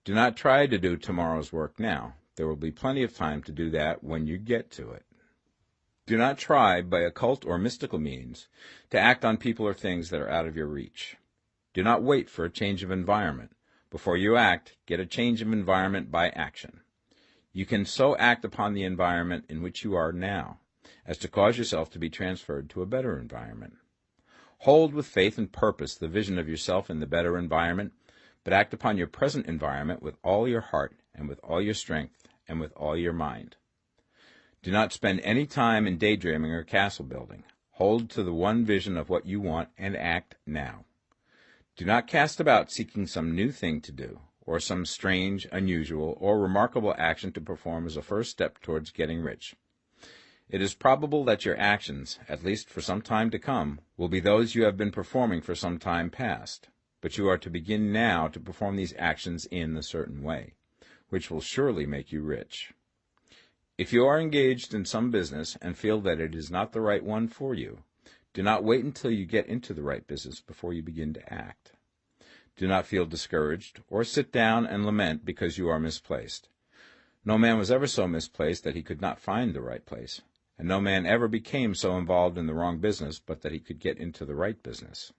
Do not try to do tomorrow's work now. There will be plenty of time to do that when you get to it. Do not try, by occult or mystical means, to act on people or things that are out of your reach. Do not wait for a change of environment. Before you act, get a change of environment by action. You can so act upon the environment in which you are now as to cause yourself to be transferred to a better environment. Hold with faith and purpose the vision of yourself in the better environment, but act upon your present environment with all your heart and with all your strength and with all your mind. Do not spend any time in daydreaming or castle building. Hold to the one vision of what you want and act now. Do not cast about seeking some new thing to do, or some strange, unusual, or remarkable action to perform as a first step towards getting rich. It is probable that your actions, at least for some time to come, will be those you have been performing for some time past, but you are to begin now to perform these actions in a certain way, which will surely make you rich. If you are engaged in some business and feel that it is not the right one for you, do not wait until you get into the right business before you begin to act. Do not feel discouraged or sit down and lament because you are misplaced. No man was ever so misplaced that he could not find the right place, and no man ever became so involved in the wrong business but that he could get into the right business.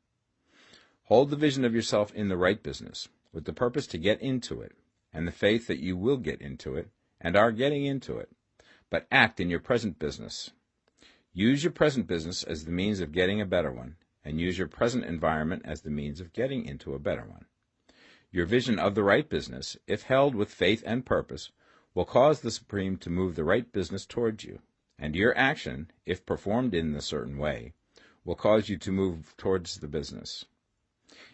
Hold the vision of yourself in the right business, with the purpose to get into it, and the faith that you will get into it, and are getting into it, but act in your present business. Use your present business as the means of getting a better one, and use your present environment as the means of getting into a better one. Your vision of the right business, if held with faith and purpose, will cause the Supreme to move the right business towards you, and your action, if performed in a certain way, will cause you to move towards the business.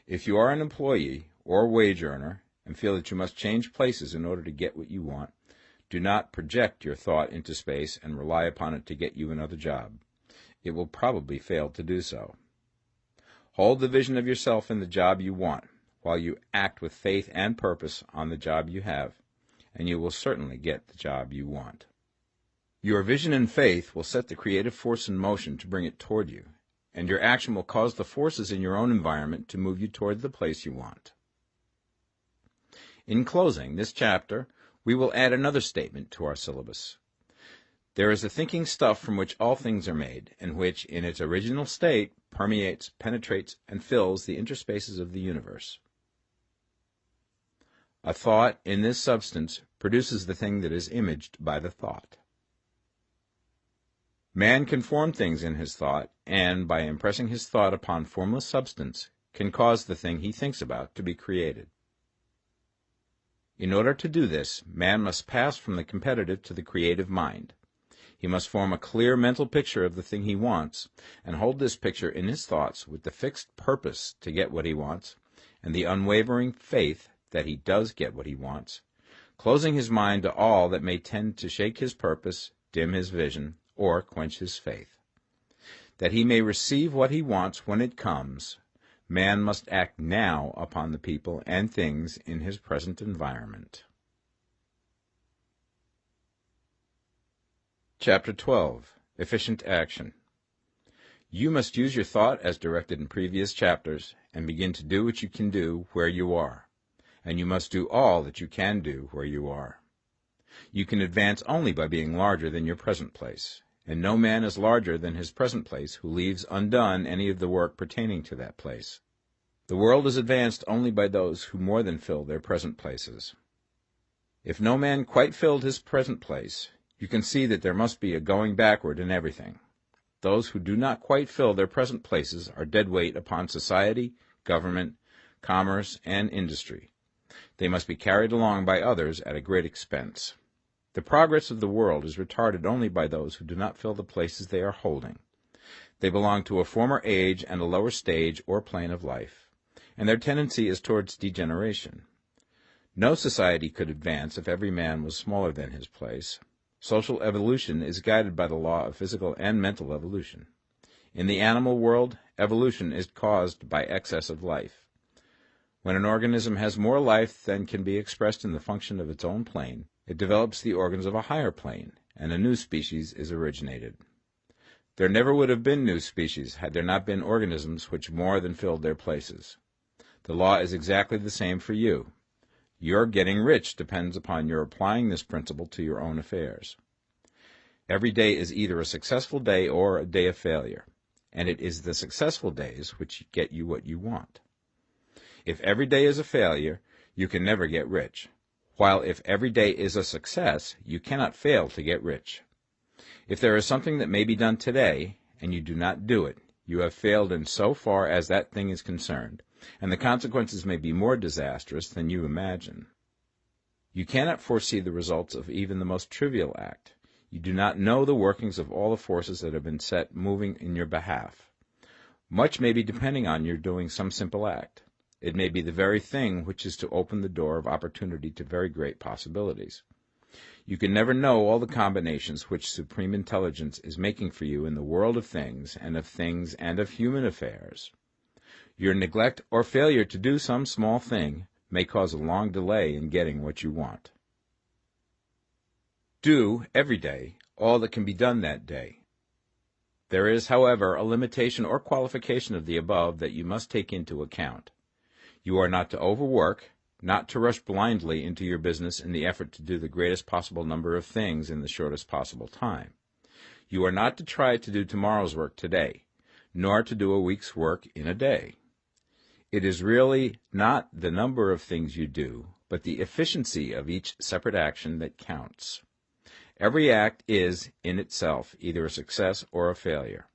If you are an employee or wage earner and feel that you must change places in order to get what you want, do not project your thought into space and rely upon it to get you another job. It will probably fail to do so. Hold the vision of yourself in the job you want, while you act with faith and purpose on the job you have, and you will certainly get the job you want. Your vision and faith will set the creative force in motion to bring it toward you, and your action will cause the forces in your own environment to move you toward the place you want. In closing this chapter, we will add another statement to our syllabus. There is a thinking stuff from which all things are made, and which, in its original state, permeates, penetrates, and fills the interspaces of the universe. A thought in this substance produces the thing that is imaged by the thought. Man can form things in his thought, and, by impressing his thought upon formless substance, can cause the thing he thinks about to be created. In order to do this, man must pass from the competitive to the creative mind. He must form a clear mental picture of the thing he wants, and hold this picture in his thoughts with the fixed purpose to get what he wants, and the unwavering faith that he does get what he wants, closing his mind to all that may tend to shake his purpose, dim his vision, or quench his faith. That he may receive what he wants when it comes, man must act now upon the people and things in his present environment. Chapter 12. Efficient Action. You must use your thought as directed in previous chapters and begin to do what you can do where you are, and you must do all that you can do where you are. You can advance only by being larger than your present place, and no man is larger than his present place who leaves undone any of the work pertaining to that place. The world is advanced only by those who more than fill their present places. If no man quite filled his present place, you can see that there must be a going backward in everything. Those who do not quite fill their present places are dead weight upon society, government, commerce, and industry. They must be carried along by others at a great expense. The progress of the world is retarded only by those who do not fill the places they are holding. They belong to a former age and a lower stage or plane of life, and their tendency is towards degeneration. No society could advance if every man was smaller than his place. Social evolution is guided by the law of physical and mental evolution. In the animal world, evolution is caused by excess of life. When an organism has more life than can be expressed in the function of its own plane, it develops the organs of a higher plane, and a new species is originated. There never would have been new species had there not been organisms which more than filled their places. The law is exactly the same for you. Your getting rich depends upon your applying this principle to your own affairs. Every day is either a successful day or a day of failure, and it is the successful days which get you what you want. If every day is a failure, you can never get rich, while if every day is a success, you cannot fail to get rich. If there is something that may be done today, and you do not do it, you have failed in so far as that thing is concerned, and the consequences may be more disastrous than you imagine. You cannot foresee the results of even the most trivial act. You do not know the workings of all the forces that have been set moving in your behalf. Much may be depending on your doing some simple act. It may be the very thing which is to open the door of opportunity to very great possibilities. You can never know all the combinations which Supreme Intelligence is making for you in the world of things and of human affairs. Your neglect or failure to do some small thing may cause a long delay in getting what you want. Do, every day, all that can be done that day. There is, however, a limitation or qualification of the above that you must take into account. You are not to overwork, not to rush blindly into your business in the effort to do the greatest possible number of things in the shortest possible time. You are not to try to do tomorrow's work today, nor to do a week's work in a day. It is really not the number of things you do, but the efficiency of each separate action that counts. Every act is, in itself, either a success or a failure.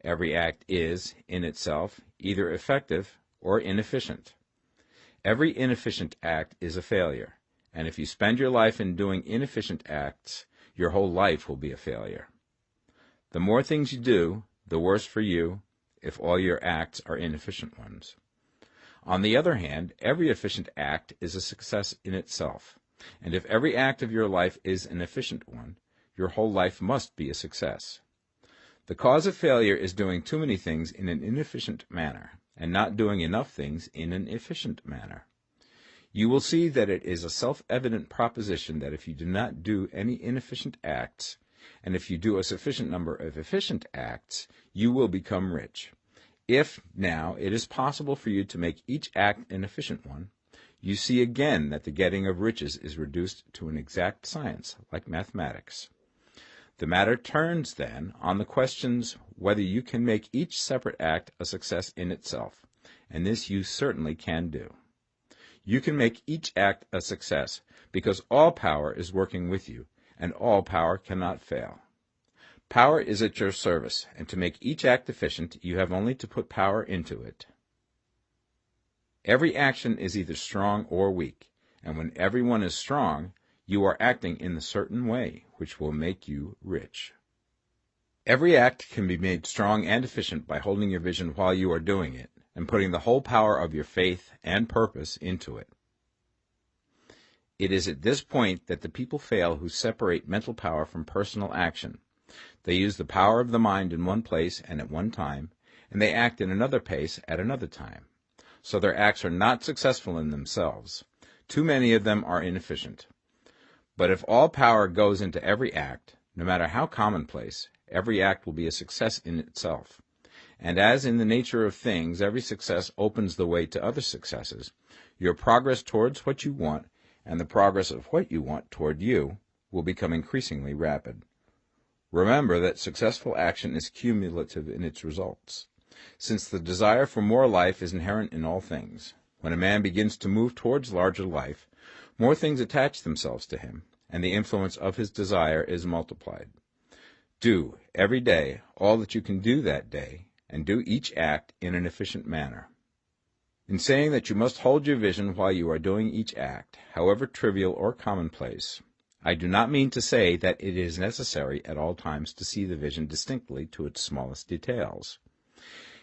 Every act is, in itself, either effective or inefficient. Every inefficient act is a failure, and if you spend your life in doing inefficient acts, your whole life will be a failure. The more things you do, the worse for you if all your acts are inefficient ones. On the other hand, every efficient act is a success in itself, and if every act of your life is an efficient one, your whole life must be a success. The cause of failure is doing too many things in an inefficient manner, and not doing enough things in an efficient manner. You will see that it is a self-evident proposition that if you do not do any inefficient acts, and if you do a sufficient number of efficient acts, you will become rich. If, now, it is possible for you to make each act an efficient one, you see again that the getting of riches is reduced to an exact science, like mathematics. The matter turns, then, on the questions whether you can make each separate act a success in itself, and this you certainly can do. You can make each act a success because all power is working with you, and all power cannot fail. Power is at your service, and to make each act efficient, you have only to put power into it. Every action is either strong or weak, and when everyone is strong, you are acting in a certain way, which will make you rich. Every act can be made strong and efficient by holding your vision while you are doing it, and putting the whole power of your faith and purpose into it. It is at this point that the people fail who separate mental power from personal action. They use the power of the mind in one place and at one time, and they act in another place at another time. So their acts are not successful in themselves. Too many of them are inefficient. But if all power goes into every act, no matter how commonplace, every act will be a success in itself. And as in the nature of things, every success opens the way to other successes, your progress towards what you want, and the progress of what you want toward you, will become increasingly rapid. Remember that successful action is cumulative in its results. Since the desire for more life is inherent in all things, when a man begins to move towards larger life, more things attach themselves to him, and the influence of his desire is multiplied. Do, every day, all that you can do that day, and do each act in an efficient manner. In saying that you must hold your vision while you are doing each act, however trivial or commonplace, I do not mean to say that it is necessary at all times to see the vision distinctly to its smallest details.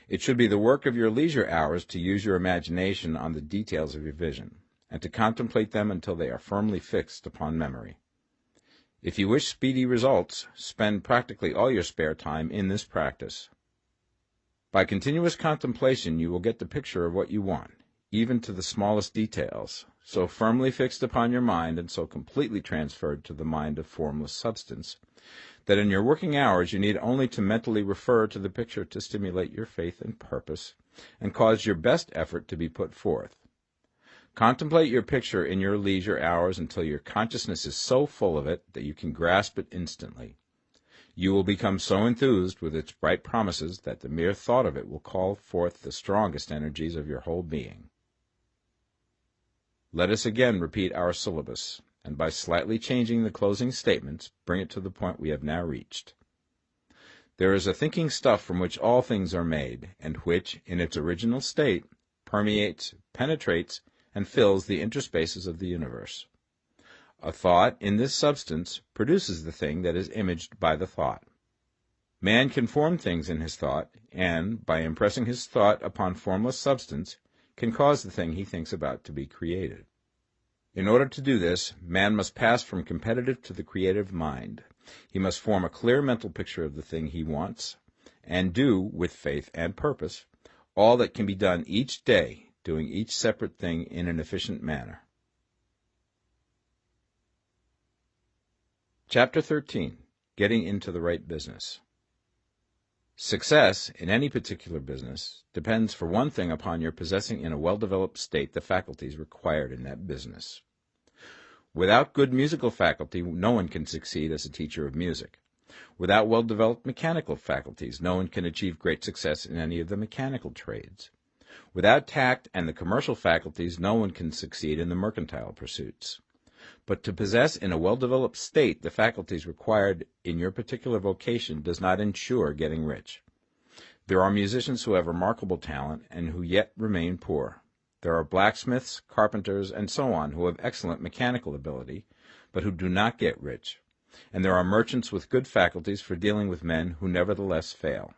It should be the work of your leisure hours to use your imagination on the details of your vision, and to contemplate them until they are firmly fixed upon memory. If you wish speedy results, spend practically all your spare time in this practice. By continuous contemplation you will get the picture of what you want, even to the smallest details, so firmly fixed upon your mind and so completely transferred to the mind of formless substance, that in your working hours you need only to mentally refer to the picture to stimulate your faith and purpose, and cause your best effort to be put forth. Contemplate your picture in your leisure hours until your consciousness is so full of it that you can grasp it instantly. You will become so enthused with its bright promises that the mere thought of it will call forth the strongest energies of your whole being. Let us again repeat our syllabus, and by slightly changing the closing statements, bring it to the point we have now reached. There is a thinking stuff from which all things are made, and which, in its original state, permeates, penetrates, and fills the interspaces of the universe. A thought in this substance produces the thing that is imaged by the thought. Man can form things in his thought, and, by impressing his thought upon formless substance, can cause the thing he thinks about to be created. In order to do this, man must pass from competitive to the creative mind. He must form a clear mental picture of the thing he wants, and do, with faith and purpose, all that can be done each day, doing each separate thing in an efficient manner. Chapter 13. Getting into the right business. Success in any particular business depends for one thing upon your possessing in a well-developed state the faculties required in that business. Without good musical faculty, no one can succeed as a teacher of music. Without well-developed mechanical faculties, no one can achieve great success in any of the mechanical trades. Without tact and the commercial faculties, no one can succeed in the mercantile pursuits. But to possess in a well-developed state the faculties required in your particular vocation does not ensure getting rich. There are musicians who have remarkable talent and who yet remain poor. There are blacksmiths, carpenters, and so on who have excellent mechanical ability, but who do not get rich. And there are merchants with good faculties for dealing with men who nevertheless fail.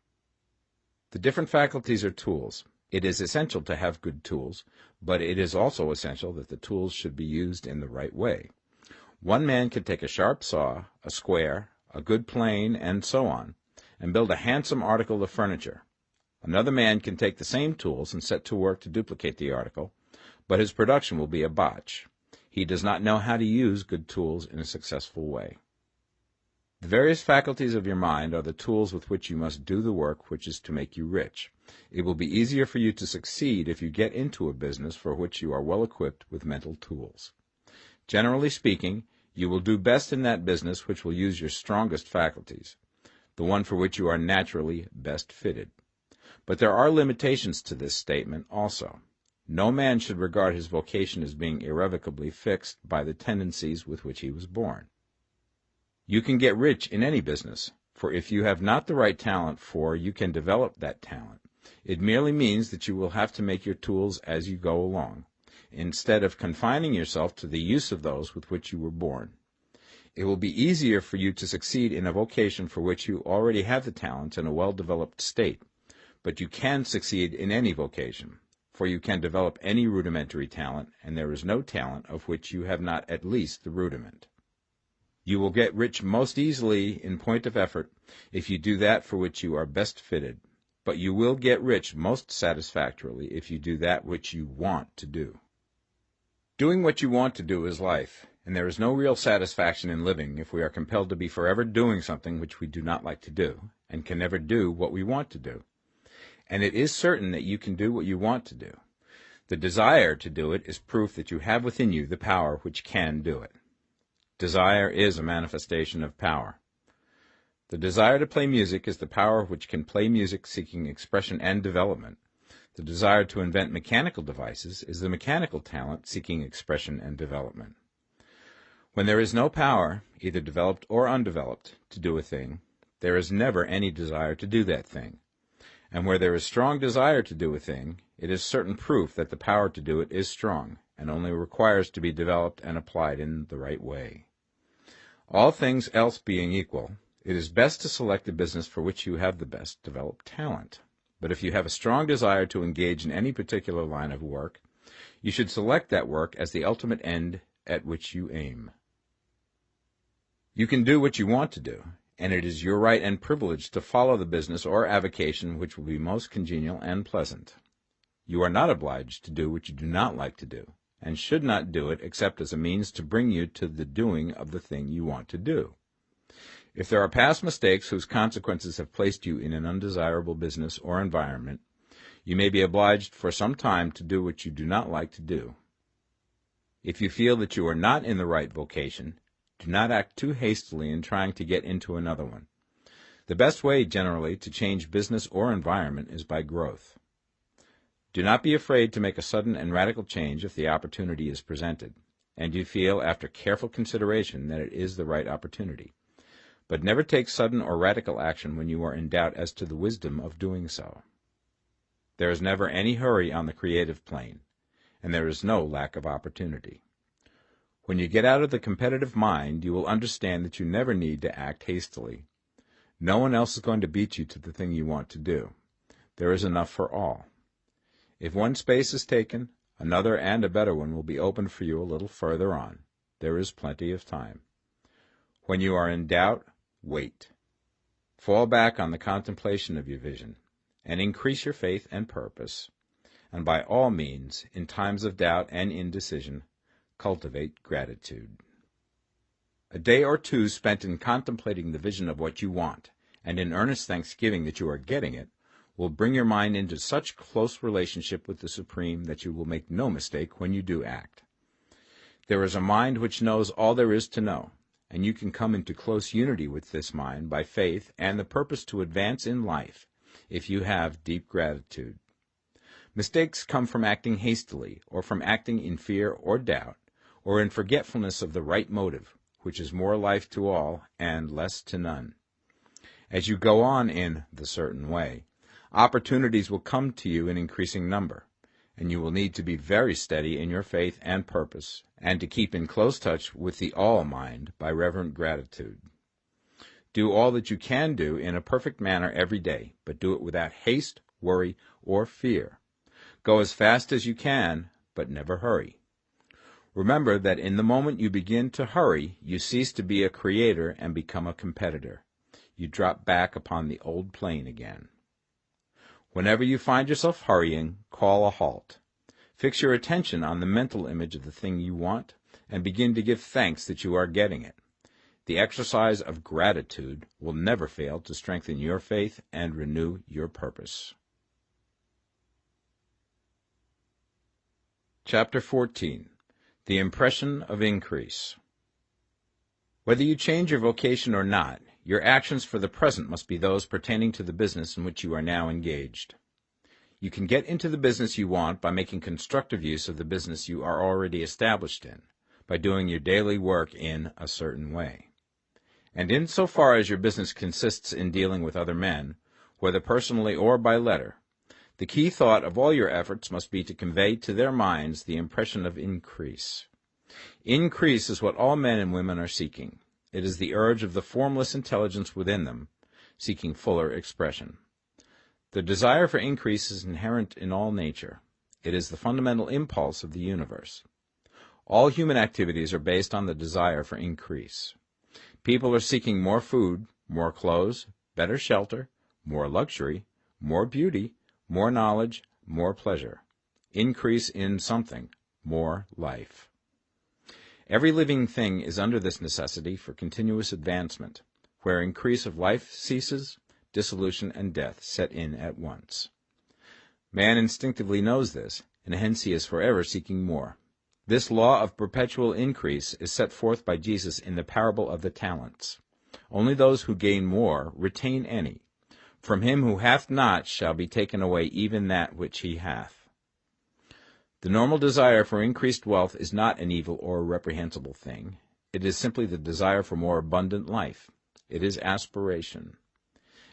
The different faculties are tools. It is essential to have good tools, but it is also essential that the tools should be used in the right way. One man can take a sharp saw, a square, a good plane, and so on, and build a handsome article of furniture. Another man can take the same tools and set to work to duplicate the article, but his production will be a botch. He does not know how to use good tools in a successful way. The various faculties of your mind are the tools with which you must do the work which is to make you rich. It will be easier for you to succeed if you get into a business for which you are well equipped with mental tools. Generally speaking, you will do best in that business which will use your strongest faculties, the one for which you are naturally best fitted. But there are limitations to this statement also. No man should regard his vocation as being irrevocably fixed by the tendencies with which he was born. You can get rich in any business, for if you have not the right talent you can develop that talent. It merely means that you will have to make your tools as you go along, instead of confining yourself to the use of those with which you were born. It will be easier for you to succeed in a vocation for which you already have the talents in a well-developed state, but you can succeed in any vocation, for you can develop any rudimentary talent, and there is no talent of which you have not at least the rudiment. You will get rich most easily in point of effort if you do that for which you are best fitted, but you will get rich most satisfactorily if you do that which you want to do. Doing what you want to do is life, and there is no real satisfaction in living if we are compelled to be forever doing something which we do not like to do, and can never do what we want to do. And it is certain that you can do what you want to do. The desire to do it is proof that you have within you the power which can do it. Desire is a manifestation of power. The desire to play music is the power which can play music seeking expression and development. The desire to invent mechanical devices is the mechanical talent seeking expression and development. When there is no power, either developed or undeveloped, to do a thing, there is never any desire to do that thing. And where there is strong desire to do a thing, it is certain proof that the power to do it is strong, and only requires to be developed and applied in the right way. All things else being equal, it is best to select the business for which you have the best developed talent. But if you have a strong desire to engage in any particular line of work, you should select that work as the ultimate end at which you aim. You can do what you want to do, and it is your right and privilege to follow the business or avocation which will be most congenial and pleasant. You are not obliged to do what you do not like to do, and should not do it except as a means to bring you to the doing of the thing you want to do. If there are past mistakes whose consequences have placed you in an undesirable business or environment, you may be obliged for some time to do what you do not like to do. If you feel that you are not in the right vocation, do not act too hastily in trying to get into another one. The best way, generally, to change business or environment is by growth. Do not be afraid to make a sudden and radical change if the opportunity is presented, and you feel after careful consideration that it is the right opportunity. But never take sudden or radical action when you are in doubt as to the wisdom of doing so. There is never any hurry on the creative plane, and there is no lack of opportunity. When you get out of the competitive mind, you will understand that you never need to act hastily. No one else is going to beat you to the thing you want to do. There is enough for all. If one space is taken, another and a better one will be opened for you a little further on. There is plenty of time. When you are in doubt, wait. Fall back on the contemplation of your vision, and increase your faith and purpose. And by all means, in times of doubt and indecision, cultivate gratitude. A day or two spent in contemplating the vision of what you want, and in earnest thanksgiving that you are getting it, will bring your mind into such close relationship with the Supreme that you will make no mistake when you do act. There is a mind which knows all there is to know, and you can come into close unity with this mind by faith and the purpose to advance in life, if you have deep gratitude. Mistakes come from acting hastily, or from acting in fear or doubt, or in forgetfulness of the right motive, which is more life to all and less to none. As you go on in the certain way, opportunities will come to you in increasing number, and you will need to be very steady in your faith and purpose, and to keep in close touch with the all-mind by reverent gratitude. Do all that you can do in a perfect manner every day, but do it without haste, worry, or fear. Go as fast as you can, but never hurry. Remember that in the moment you begin to hurry, you cease to be a creator and become a competitor. You drop back upon the old plane again. Whenever you find yourself hurrying, call a halt. Fix your attention on the mental image of the thing you want, and begin to give thanks that you are getting it. The exercise of gratitude will never fail to strengthen your faith and renew your purpose. Chapter 14. The Impression of Increase. Whether you change your vocation or not, your actions for the present must be those pertaining to the business in which you are now engaged. You can get into the business you want by making constructive use of the business you are already established in, by doing your daily work in a certain way. And in so far as your business consists in dealing with other men, whether personally or by letter, the key thought of all your efforts must be to convey to their minds the impression of increase. Increase is what all men and women are seeking. It is the urge of the formless intelligence within them, seeking fuller expression. The desire for increase is inherent in all nature. It is the fundamental impulse of the universe. All human activities are based on the desire for increase. People are seeking more food, more clothes, better shelter, more luxury, more beauty, more knowledge, more pleasure. Increase in something, more life. Every living thing is under this necessity for continuous advancement. Where increase of life ceases, dissolution and death set in at once. Man instinctively knows this, and hence he is forever seeking more. This law of perpetual increase is set forth by Jesus in the parable of the talents. Only those who gain more retain any. From him who hath not shall be taken away even that which he hath. The normal desire for increased wealth is not an evil or a reprehensible thing. It is simply the desire for more abundant life. It is aspiration.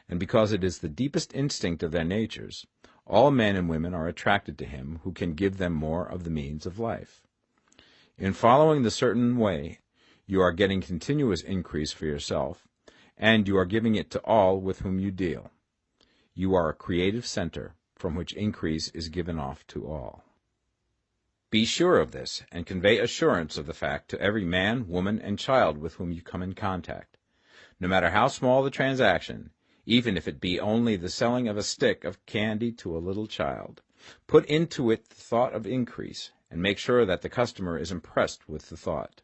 And because it is the deepest instinct of their natures, all men and women are attracted to him who can give them more of the means of life. In following the certain way, you are getting continuous increase for yourself, and you are giving it to all with whom you deal. You are a creative center from which increase is given off to all. Be sure of this, and convey assurance of the fact to every man, woman, and child with whom you come in contact. No matter how small the transaction, even if it be only the selling of a stick of candy to a little child, put into it the thought of increase, and make sure that the customer is impressed with the thought.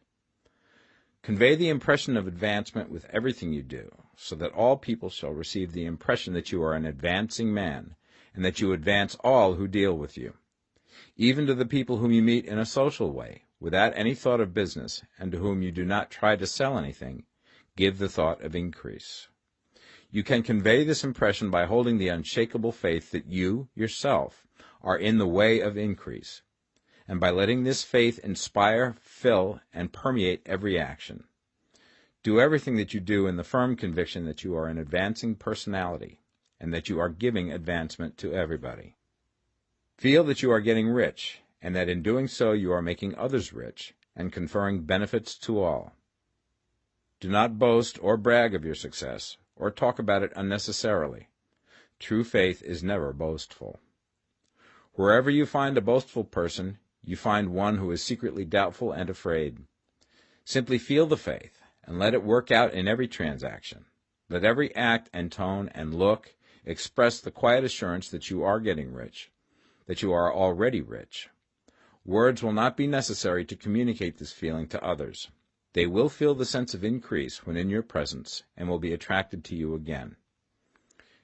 Convey the impression of advancement with everything you do, so that all people shall receive the impression that you are an advancing man, and that you advance all who deal with you. Even to the people whom you meet in a social way, without any thought of business, and to whom you do not try to sell anything, give the thought of increase. You can convey this impression by holding the unshakable faith that you, yourself, are in the way of increase, and by letting this faith inspire, fill, and permeate every action. Do everything that you do in the firm conviction that you are an advancing personality, and that you are giving advancement to everybody. Feel that you are getting rich, and that in doing so you are making others rich, and conferring benefits to all. Do not boast or brag of your success, or talk about it unnecessarily. True faith is never boastful. Wherever you find a boastful person, you find one who is secretly doubtful and afraid. Simply feel the faith, and let it work out in every transaction. Let every act and tone and look express the quiet assurance that you are getting rich, that you are already rich. Words will not be necessary to communicate this feeling to others. They will feel the sense of increase when in your presence and will be attracted to you again.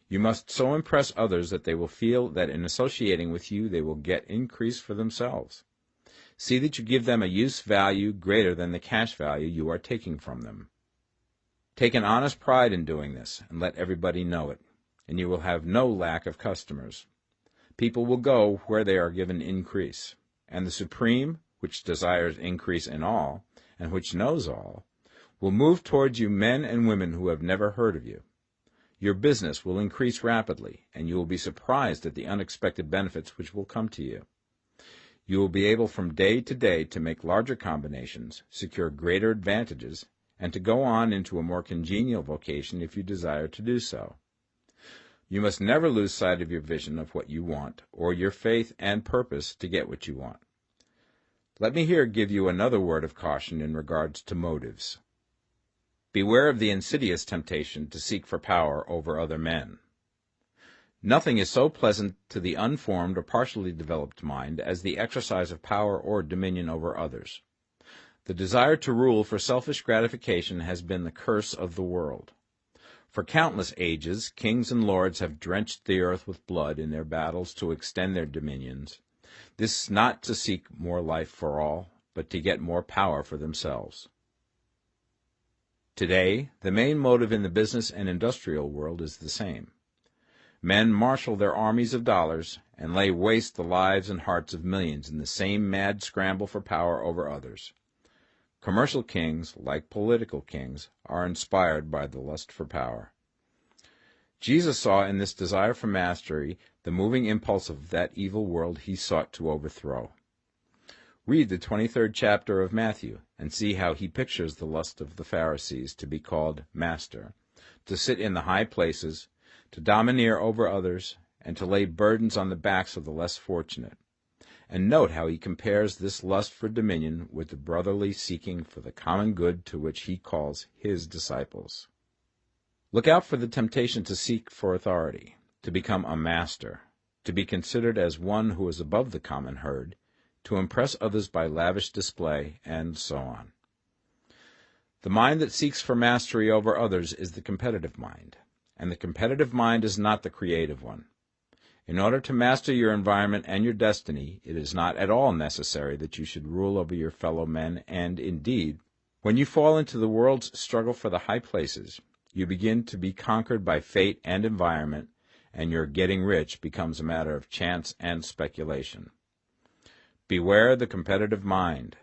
You must so impress others that they will feel that in associating with you they will get increase for themselves. See that you give them a use value greater than the cash value you are taking from them. Take an honest pride in doing this, and let everybody know it, and you will have no lack of customers. People will go where they are given increase, and the Supreme, which desires increase in all, and which knows all, will move towards you men and women who have never heard of you. Your business will increase rapidly, and you will be surprised at the unexpected benefits which will come to you. You will be able from day to day to make larger combinations, secure greater advantages, and to go on into a more congenial vocation if you desire to do so. You must never lose sight of your vision of what you want, or your faith and purpose to get what you want. Let me here give you another word of caution in regards to motives. Beware of the insidious temptation to seek for power over other men. Nothing is so pleasant to the unformed or partially developed mind as the exercise of power or dominion over others. The desire to rule for selfish gratification has been the curse of the world. For countless ages, kings and lords have drenched the earth with blood in their battles to extend their dominions. This not to seek more life for all, but to get more power for themselves. Today, the main motive in the business and industrial world is the same. Men marshal their armies of dollars and lay waste the lives and hearts of millions in the same mad scramble for power over others. Commercial kings, like political kings, are inspired by the lust for power. Jesus saw in this desire for mastery the moving impulse of that evil world he sought to overthrow. Read the 23rd chapter of Matthew and see how he pictures the lust of the Pharisees to be called master, to sit in the high places, to domineer over others, and to lay burdens on the backs of the less fortunate. And note how he compares this lust for dominion with the brotherly seeking for the common good to which he calls his disciples. Look out for the temptation to seek for authority, to become a master, to be considered as one who is above the common herd, to impress others by lavish display, and so on. The mind that seeks for mastery over others is the competitive mind, and the competitive mind is not the creative one. In order to master your environment and your destiny, it is not at all necessary that you should rule over your fellow men, and indeed, when you fall into the world's struggle for the high places, you begin to be conquered by fate and environment, and your getting rich becomes a matter of chance and speculation. Beware the competitive mind.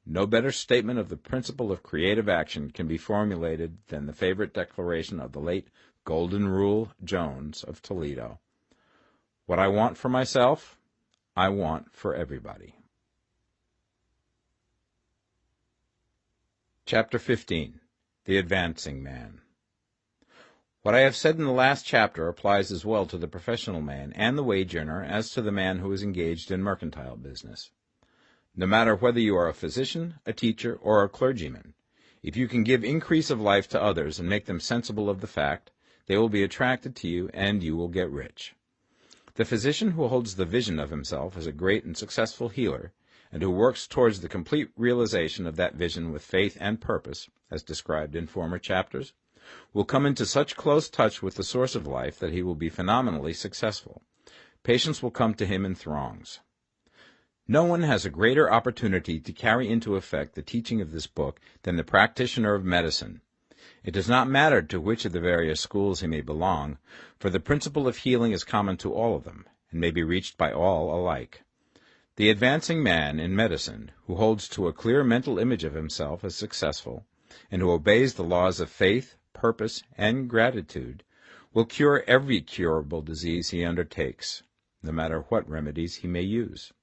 No better statement of the principle of creative action can be formulated than the favorite declaration of the late Golden Rule Jones of Toledo. What I want for myself, I want for everybody. Chapter 15. The Advancing Man. What I have said in the last chapter applies as well to the professional man and the wage earner as to the man who is engaged in mercantile business. No matter whether you are a physician, a teacher, or a clergyman, if you can give increase of life to others and make them sensible of the fact, they will be attracted to you and you will get rich. The physician who holds the vision of himself as a great and successful healer, and who works towards the complete realization of that vision with faith and purpose, as described in former chapters, will come into such close touch with the source of life that he will be phenomenally successful. Patients will come to him in throngs. No one has a greater opportunity to carry into effect the teaching of this book than the practitioner of medicine. It does not matter to which of the various schools he may belong, for the principle of healing is common to all of them, and may be reached by all alike. The advancing man in medicine, who holds to a clear mental image of himself as successful, and who obeys the laws of faith, purpose, and gratitude, will cure every curable disease he undertakes, no matter what remedies he may use.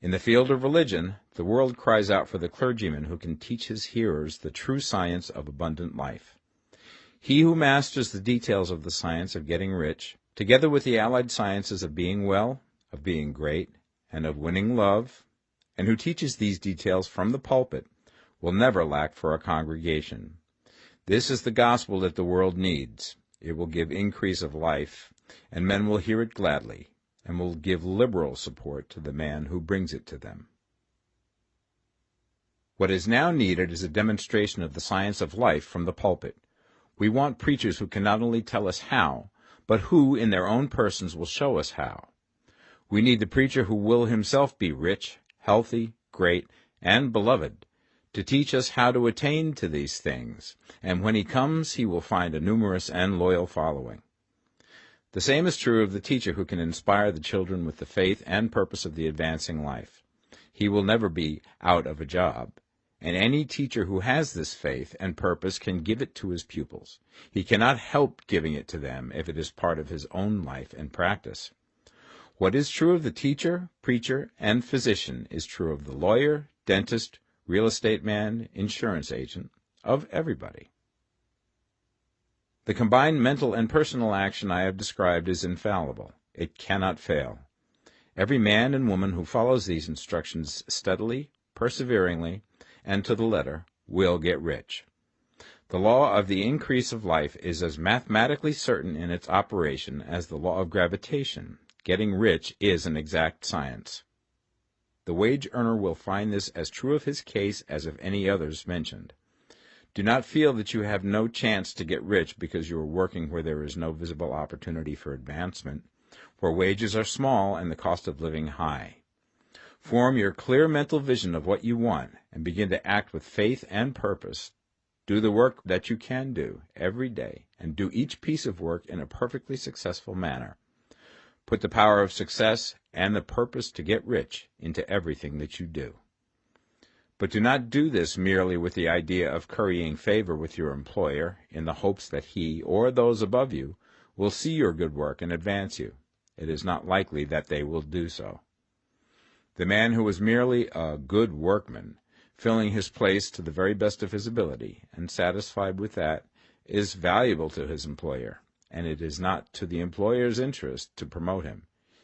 In the field of religion, the world cries out for the clergyman who can teach his hearers the true science of abundant life. He who masters the details of the science of getting rich, together with the allied sciences of being well, of being great, and of winning love, and who teaches these details from the pulpit, will never lack for a congregation. This is the gospel that the world needs. It will give increase of life, and men will hear it gladly, and will give liberal support to the man who brings it to them. What is now needed is a demonstration of the science of life from the pulpit. We want preachers who can not only tell us how, but who, in their own persons, will show us how. We need the preacher who will himself be rich, healthy, great, and beloved, to teach us how to attain to these things, and when he comes he will find a numerous and loyal following. The same is true of the teacher who can inspire the children with the faith and purpose of the advancing life. He will never be out of a job, and any teacher who has this faith and purpose can give it to his pupils. He cannot help giving it to them if it is part of his own life and practice. What is true of the teacher, preacher, and physician is true of the lawyer, dentist, real estate man, insurance agent, of everybody. The combined mental and personal action I have described is infallible. It cannot fail. Every man and woman who follows these instructions steadily, perseveringly, and to the letter will get rich. The law of the increase of life is as mathematically certain in its operation as the law of gravitation. Getting rich is an exact science. The wage earner will find this as true of his case as of any others mentioned. Do not feel that you have no chance to get rich because you are working where there is no visible opportunity for advancement, where wages are small and the cost of living high. Form your clear mental vision of what you want and begin to act with faith and purpose. Do the work that you can do every day, and do each piece of work in a perfectly successful manner. Put the power of success and the purpose to get rich into everything that you do. But do not do this merely with the idea of currying favor with your employer in the hopes that he or those above you will see your good work and advance you. It is not likely that they will do so. The man who is merely a good workman, filling his place to the very best of his ability, and satisfied with that, is valuable to his employer, and it is not to the employer's interest to promote him.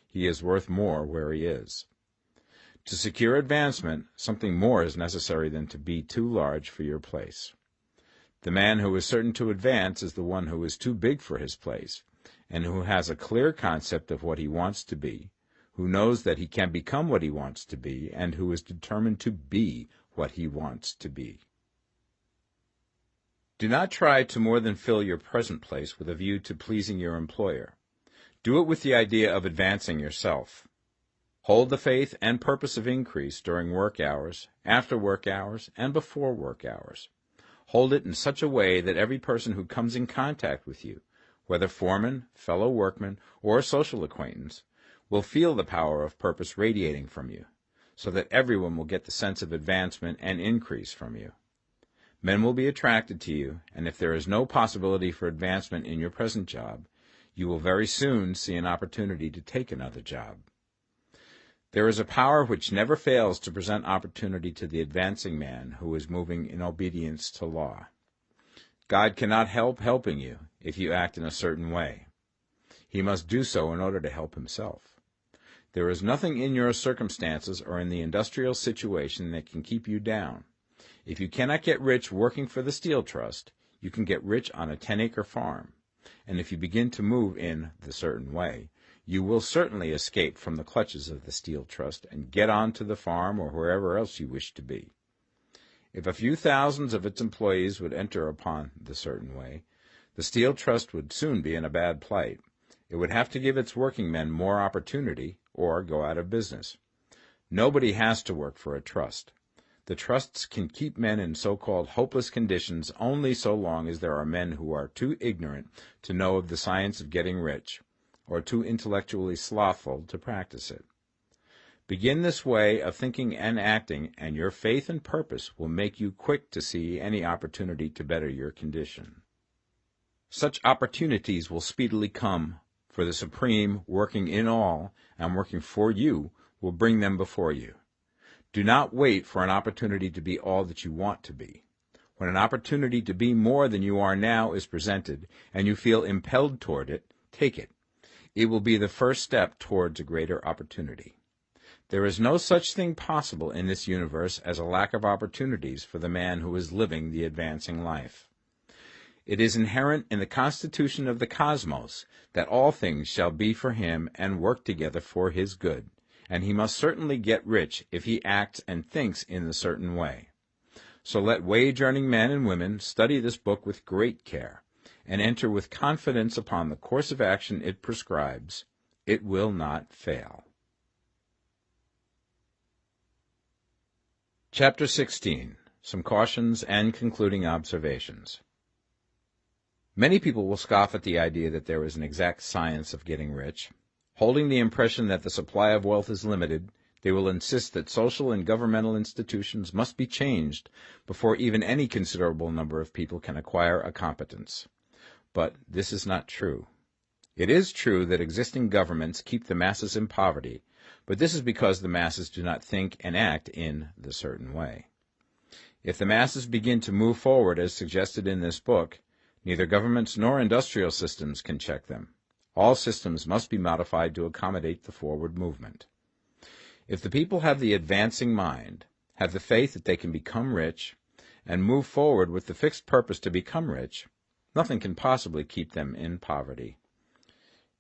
He is worth more where he is. To secure advancement, something more is necessary than to be too large for your place. The man who is certain to advance is the one who is too big for his place, and who has a clear concept of what he wants to be, who knows that he can become what he wants to be, and who is determined to be what he wants to be. Do not try to more than fill your present place with a view to pleasing your employer. Do it with the idea of advancing yourself. Hold the faith and purpose of increase during work hours, after work hours, and before work hours. Hold it in such a way that every person who comes in contact with you, whether foreman, fellow workman, or social acquaintance, will feel the power of purpose radiating from you, so that everyone will get the sense of advancement and increase from you. Men will be attracted to you, and if there is no possibility for advancement in your present job, you will very soon see an opportunity to take another job. There is a power which never fails to present opportunity to the advancing man who is moving in obedience to law. God cannot help helping you if you act in a certain way. He must do so in order to help himself. There is nothing in your circumstances or in the industrial situation that can keep you down. If you cannot get rich working for the Steel Trust, you can get rich on a 10-acre farm. And if you begin to move in the certain way, you will certainly escape from the clutches of the Steel Trust and get on to the farm or wherever else you wish to be. If a few thousands of its employees would enter upon the certain way, the Steel Trust would soon be in a bad plight. It would have to give its working men more opportunity or go out of business. Nobody has to work for a trust. The trusts can keep men in so-called hopeless conditions only so long as there are men who are too ignorant to know of the science of getting rich, or too intellectually slothful to practice it. Begin this way of thinking and acting, and your faith and purpose will make you quick to see any opportunity to better your condition. Such opportunities will speedily come, for the Supreme, working in all and working for you, will bring them before you. Do not wait for an opportunity to be all that you want to be. When an opportunity to be more than you are now is presented, and you feel impelled toward it, take it. It will be the first step towards a greater opportunity. There is no such thing possible in this universe as a lack of opportunities for the man who is living the advancing life. It is inherent in the constitution of the cosmos that all things shall be for him and work together for his good, and he must certainly get rich if he acts and thinks in the certain way. So let wage-earning men and women study this book with great care, and enter with confidence upon the course of action it prescribes. It will not fail. Chapter 16. Some Cautions and Concluding Observations. Many people will scoff at the idea that there is an exact science of getting rich. Holding the impression that the supply of wealth is limited, they will insist that social and governmental institutions must be changed before even any considerable number of people can acquire a competence. But this is not true. It is true that existing governments keep the masses in poverty, but this is because the masses do not think and act in the certain way. If the masses begin to move forward as suggested in this book, neither governments nor industrial systems can check them. All systems must be modified to accommodate the forward movement. If the people have the advancing mind, have the faith that they can become rich, and move forward with the fixed purpose to become rich, nothing can possibly keep them in poverty.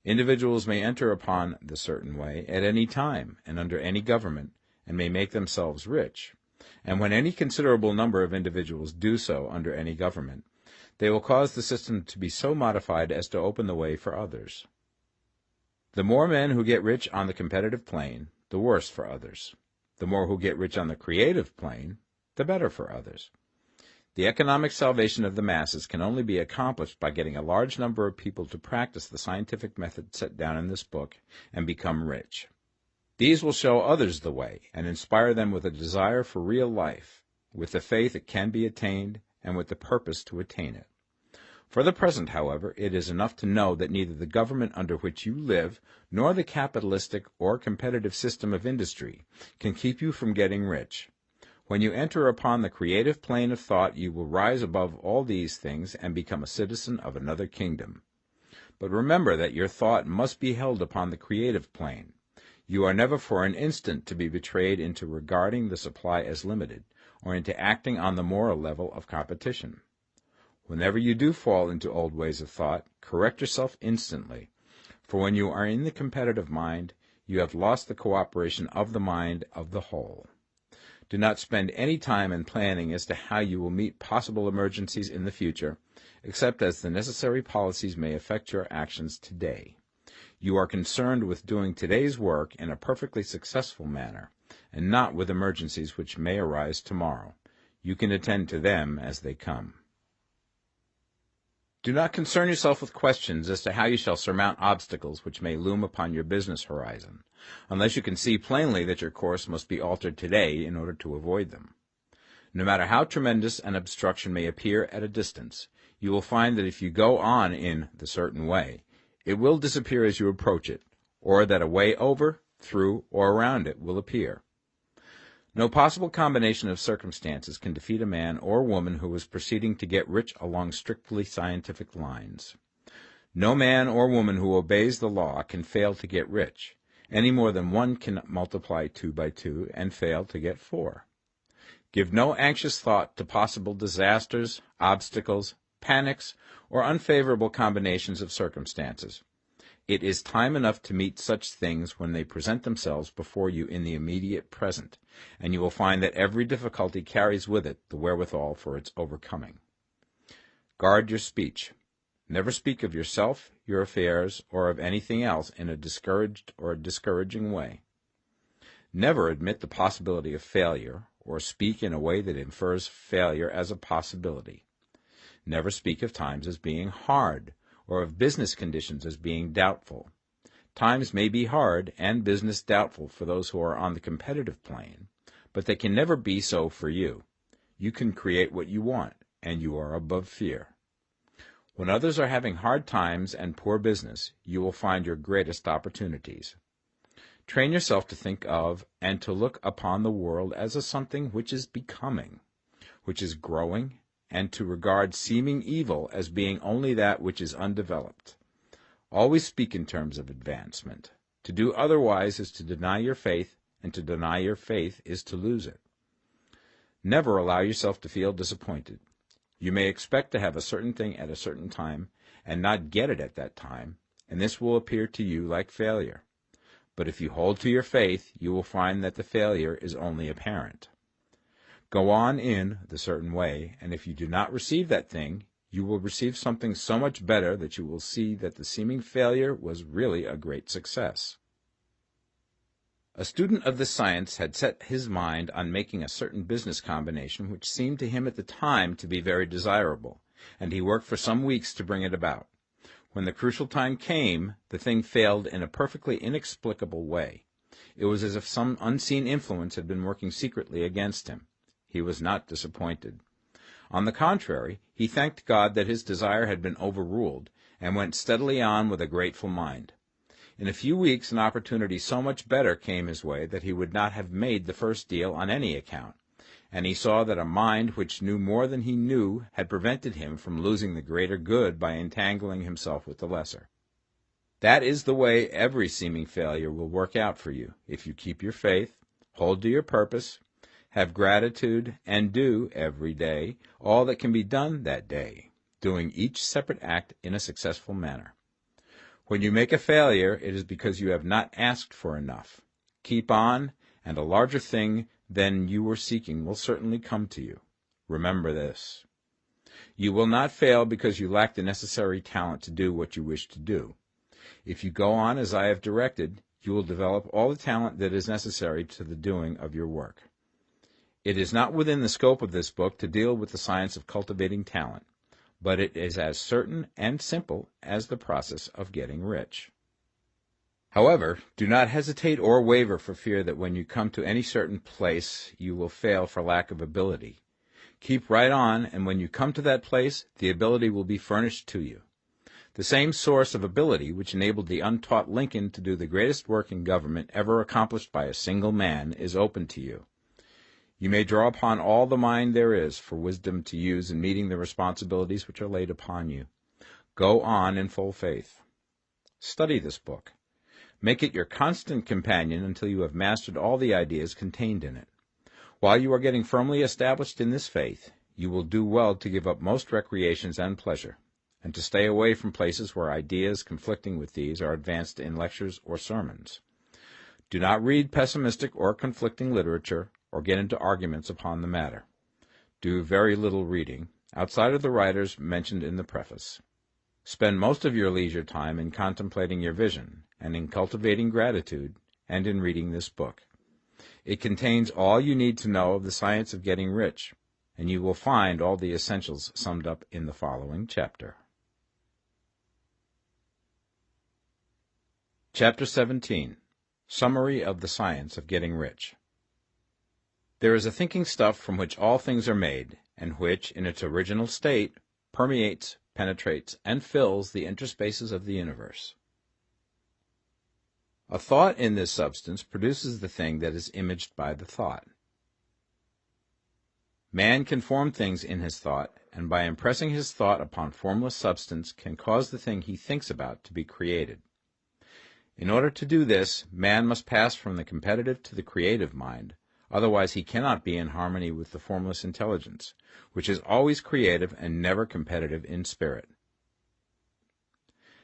Individuals may enter upon the certain way at any time and under any government, and may make themselves rich. And when any considerable number of individuals do so under any government, they will cause the system to be so modified as to open the way for others. The more men who get rich on the competitive plane, the worse for others. The more who get rich on the creative plane, the better for others. The economic salvation of the masses can only be accomplished by getting a large number of people to practice the scientific method set down in this book and become rich. These will show others the way and inspire them with a desire for real life, with the faith it can be attained, and with the purpose to attain it. For the present, however, it is enough to know that neither the government under which you live nor the capitalistic or competitive system of industry can keep you from getting rich. When you enter upon the creative plane of thought, you will rise above all these things and become a citizen of another kingdom. But remember that your thought must be held upon the creative plane. You are never for an instant to be betrayed into regarding the supply as limited, or into acting on the moral level of competition. Whenever you do fall into old ways of thought, correct yourself instantly, for when you are in the competitive mind, you have lost the cooperation of the mind of the whole. Do not spend any time in planning as to how you will meet possible emergencies in the future, except as the necessary policies may affect your actions today. You are concerned with doing today's work in a perfectly successful manner, and not with emergencies which may arise tomorrow. You can attend to them as they come. Do not concern yourself with questions as to how you shall surmount obstacles which may loom upon your business horizon, unless you can see plainly that your course must be altered today in order to avoid them. No matter how tremendous an obstruction may appear at a distance, you will find that if you go on in the certain way, it will disappear as you approach it, or that a way over, through, or around it will appear. No possible combination of circumstances can defeat a man or woman who is proceeding to get rich along strictly scientific lines. No man or woman who obeys the law can fail to get rich, any more than one can multiply 2 by 2 and fail to get 4. Give no anxious thought to possible disasters, obstacles, panics, or unfavorable combinations of circumstances. It is time enough to meet such things when they present themselves before you in the immediate present, and you will find that every difficulty carries with it the wherewithal for its overcoming. Guard your speech. Never speak of yourself, your affairs, or of anything else in a discouraged or discouraging way. Never admit the possibility of failure, or speak in a way that infers failure as a possibility. Never speak of times as being hard, or of business conditions as being doubtful. Times may be hard and business doubtful for those who are on the competitive plane, but they can never be so for you. You can create what you want, and you are above fear. When others are having hard times and poor business, you will find your greatest opportunities. Train yourself to think of and to look upon the world as a something which is becoming, which is growing, and to regard seeming evil as being only that which is undeveloped. Always speak in terms of advancement. To do otherwise is to deny your faith, and to deny your faith is to lose it. Never allow yourself to feel disappointed. You may expect to have a certain thing at a certain time, and not get it at that time, and this will appear to you like failure. But if you hold to your faith, you will find that the failure is only apparent. Go on in the certain way, and if you do not receive that thing, you will receive something so much better that you will see that the seeming failure was really a great success. A student of this science had set his mind on making a certain business combination which seemed to him at the time to be very desirable, and he worked for some weeks to bring it about. When the crucial time came, the thing failed in a perfectly inexplicable way. It was as if some unseen influence had been working secretly against him. He was not disappointed. On the contrary, he thanked God that his desire had been overruled, and went steadily on with a grateful mind. In a few weeks an opportunity so much better came his way that he would not have made the first deal on any account, and he saw that a mind which knew more than he knew had prevented him from losing the greater good by entangling himself with the lesser. That is the way every seeming failure will work out for you, if you keep your faith, hold to your purpose, have gratitude, and do, every day, all that can be done that day, doing each separate act in a successful manner. When you make a failure, it is because you have not asked for enough. Keep on, and a larger thing than you were seeking will certainly come to you. Remember this. You will not fail because you lack the necessary talent to do what you wish to do. If you go on as I have directed, you will develop all the talent that is necessary to the doing of your work. It is not within the scope of this book to deal with the science of cultivating talent, but it is as certain and simple as the process of getting rich. However, do not hesitate or waver for fear that when you come to any certain place you will fail for lack of ability. Keep right on, and when you come to that place, the ability will be furnished to you. The same source of ability which enabled the untaught Lincoln to do the greatest work in government ever accomplished by a single man is open to you. You may draw upon all the mind there is for wisdom to use in meeting the responsibilities which are laid upon you. Go on in full faith. Study this book. Make it your constant companion until you have mastered all the ideas contained in it. While you are getting firmly established in this faith, you will do well to give up most recreations and pleasure, and to stay away from places where ideas conflicting with these are advanced in lectures or sermons. Do not read pessimistic or conflicting literature, or get into arguments upon the matter. Do very little reading, outside of the writers mentioned in the preface. Spend most of your leisure time in contemplating your vision, and in cultivating gratitude, and in reading this book. It contains all you need to know of the science of getting rich, and you will find all the essentials summed up in the following chapter. Chapter 17. Summary of the Science of Getting Rich. There is a thinking stuff from which all things are made, and which, in its original state, permeates, penetrates, and fills the interspaces of the universe. A thought in this substance produces the thing that is imaged by the thought. Man can form things in his thought, and by impressing his thought upon formless substance can cause the thing he thinks about to be created. In order to do this, man must pass from the competitive to the creative mind, otherwise he cannot be in harmony with the formless intelligence, which is always creative and never competitive in spirit.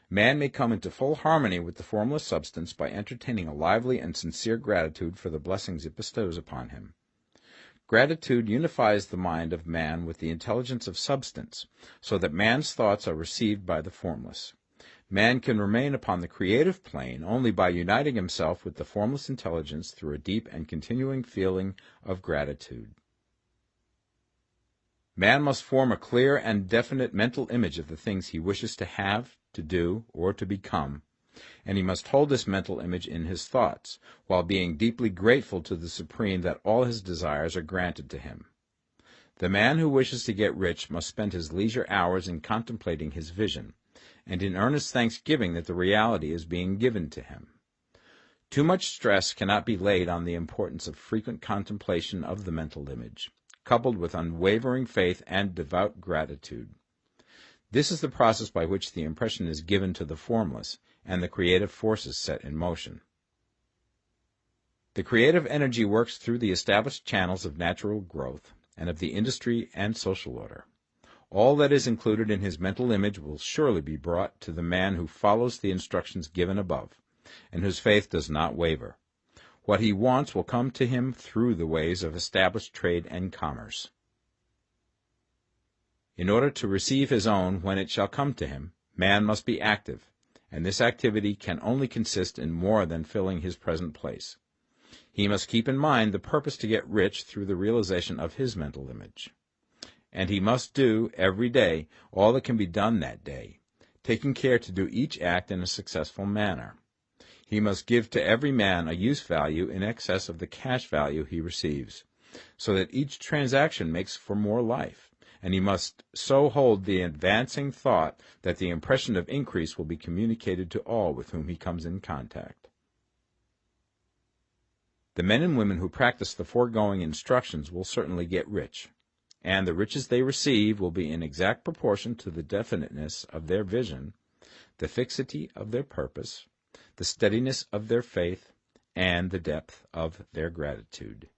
Man may come into full harmony with the formless substance by entertaining a lively and sincere gratitude for the blessings it bestows upon him. Gratitude unifies the mind of man with the intelligence of substance, so that man's thoughts are received by the formless. Man can remain upon the creative plane only by uniting himself with the formless intelligence through a deep and continuing feeling of gratitude. Man must form a clear and definite mental image of the things he wishes to have, to do, or to become, and he must hold this mental image in his thoughts, while being deeply grateful to the Supreme that all his desires are granted to him. The man who wishes to get rich must spend his leisure hours in contemplating his vision, and in earnest thanksgiving that the reality is being given to him. Too much stress cannot be laid on the importance of frequent contemplation of the mental image, coupled with unwavering faith and devout gratitude. This is the process by which the impression is given to the formless, and the creative forces set in motion. The creative energy works through the established channels of natural growth, and of the industry and social order. All that is included in his mental image will surely be brought to the man who follows the instructions given above, and whose faith does not waver. What he wants will come to him through the ways of established trade and commerce. In order to receive his own when it shall come to him, man must be active, and this activity can only consist in more than filling his present place. He must keep in mind the purpose to get rich through the realization of his mental image. And he must do, every day, all that can be done that day, taking care to do each act in a successful manner. He must give to every man a use value in excess of the cash value he receives, so that each transaction makes for more life, and he must so hold the advancing thought that the impression of increase will be communicated to all with whom he comes in contact. The men and women who practice the foregoing instructions will certainly get rich, and the riches they receive will be in exact proportion to the definiteness of their vision, the fixity of their purpose, the steadiness of their faith, and the depth of their gratitude.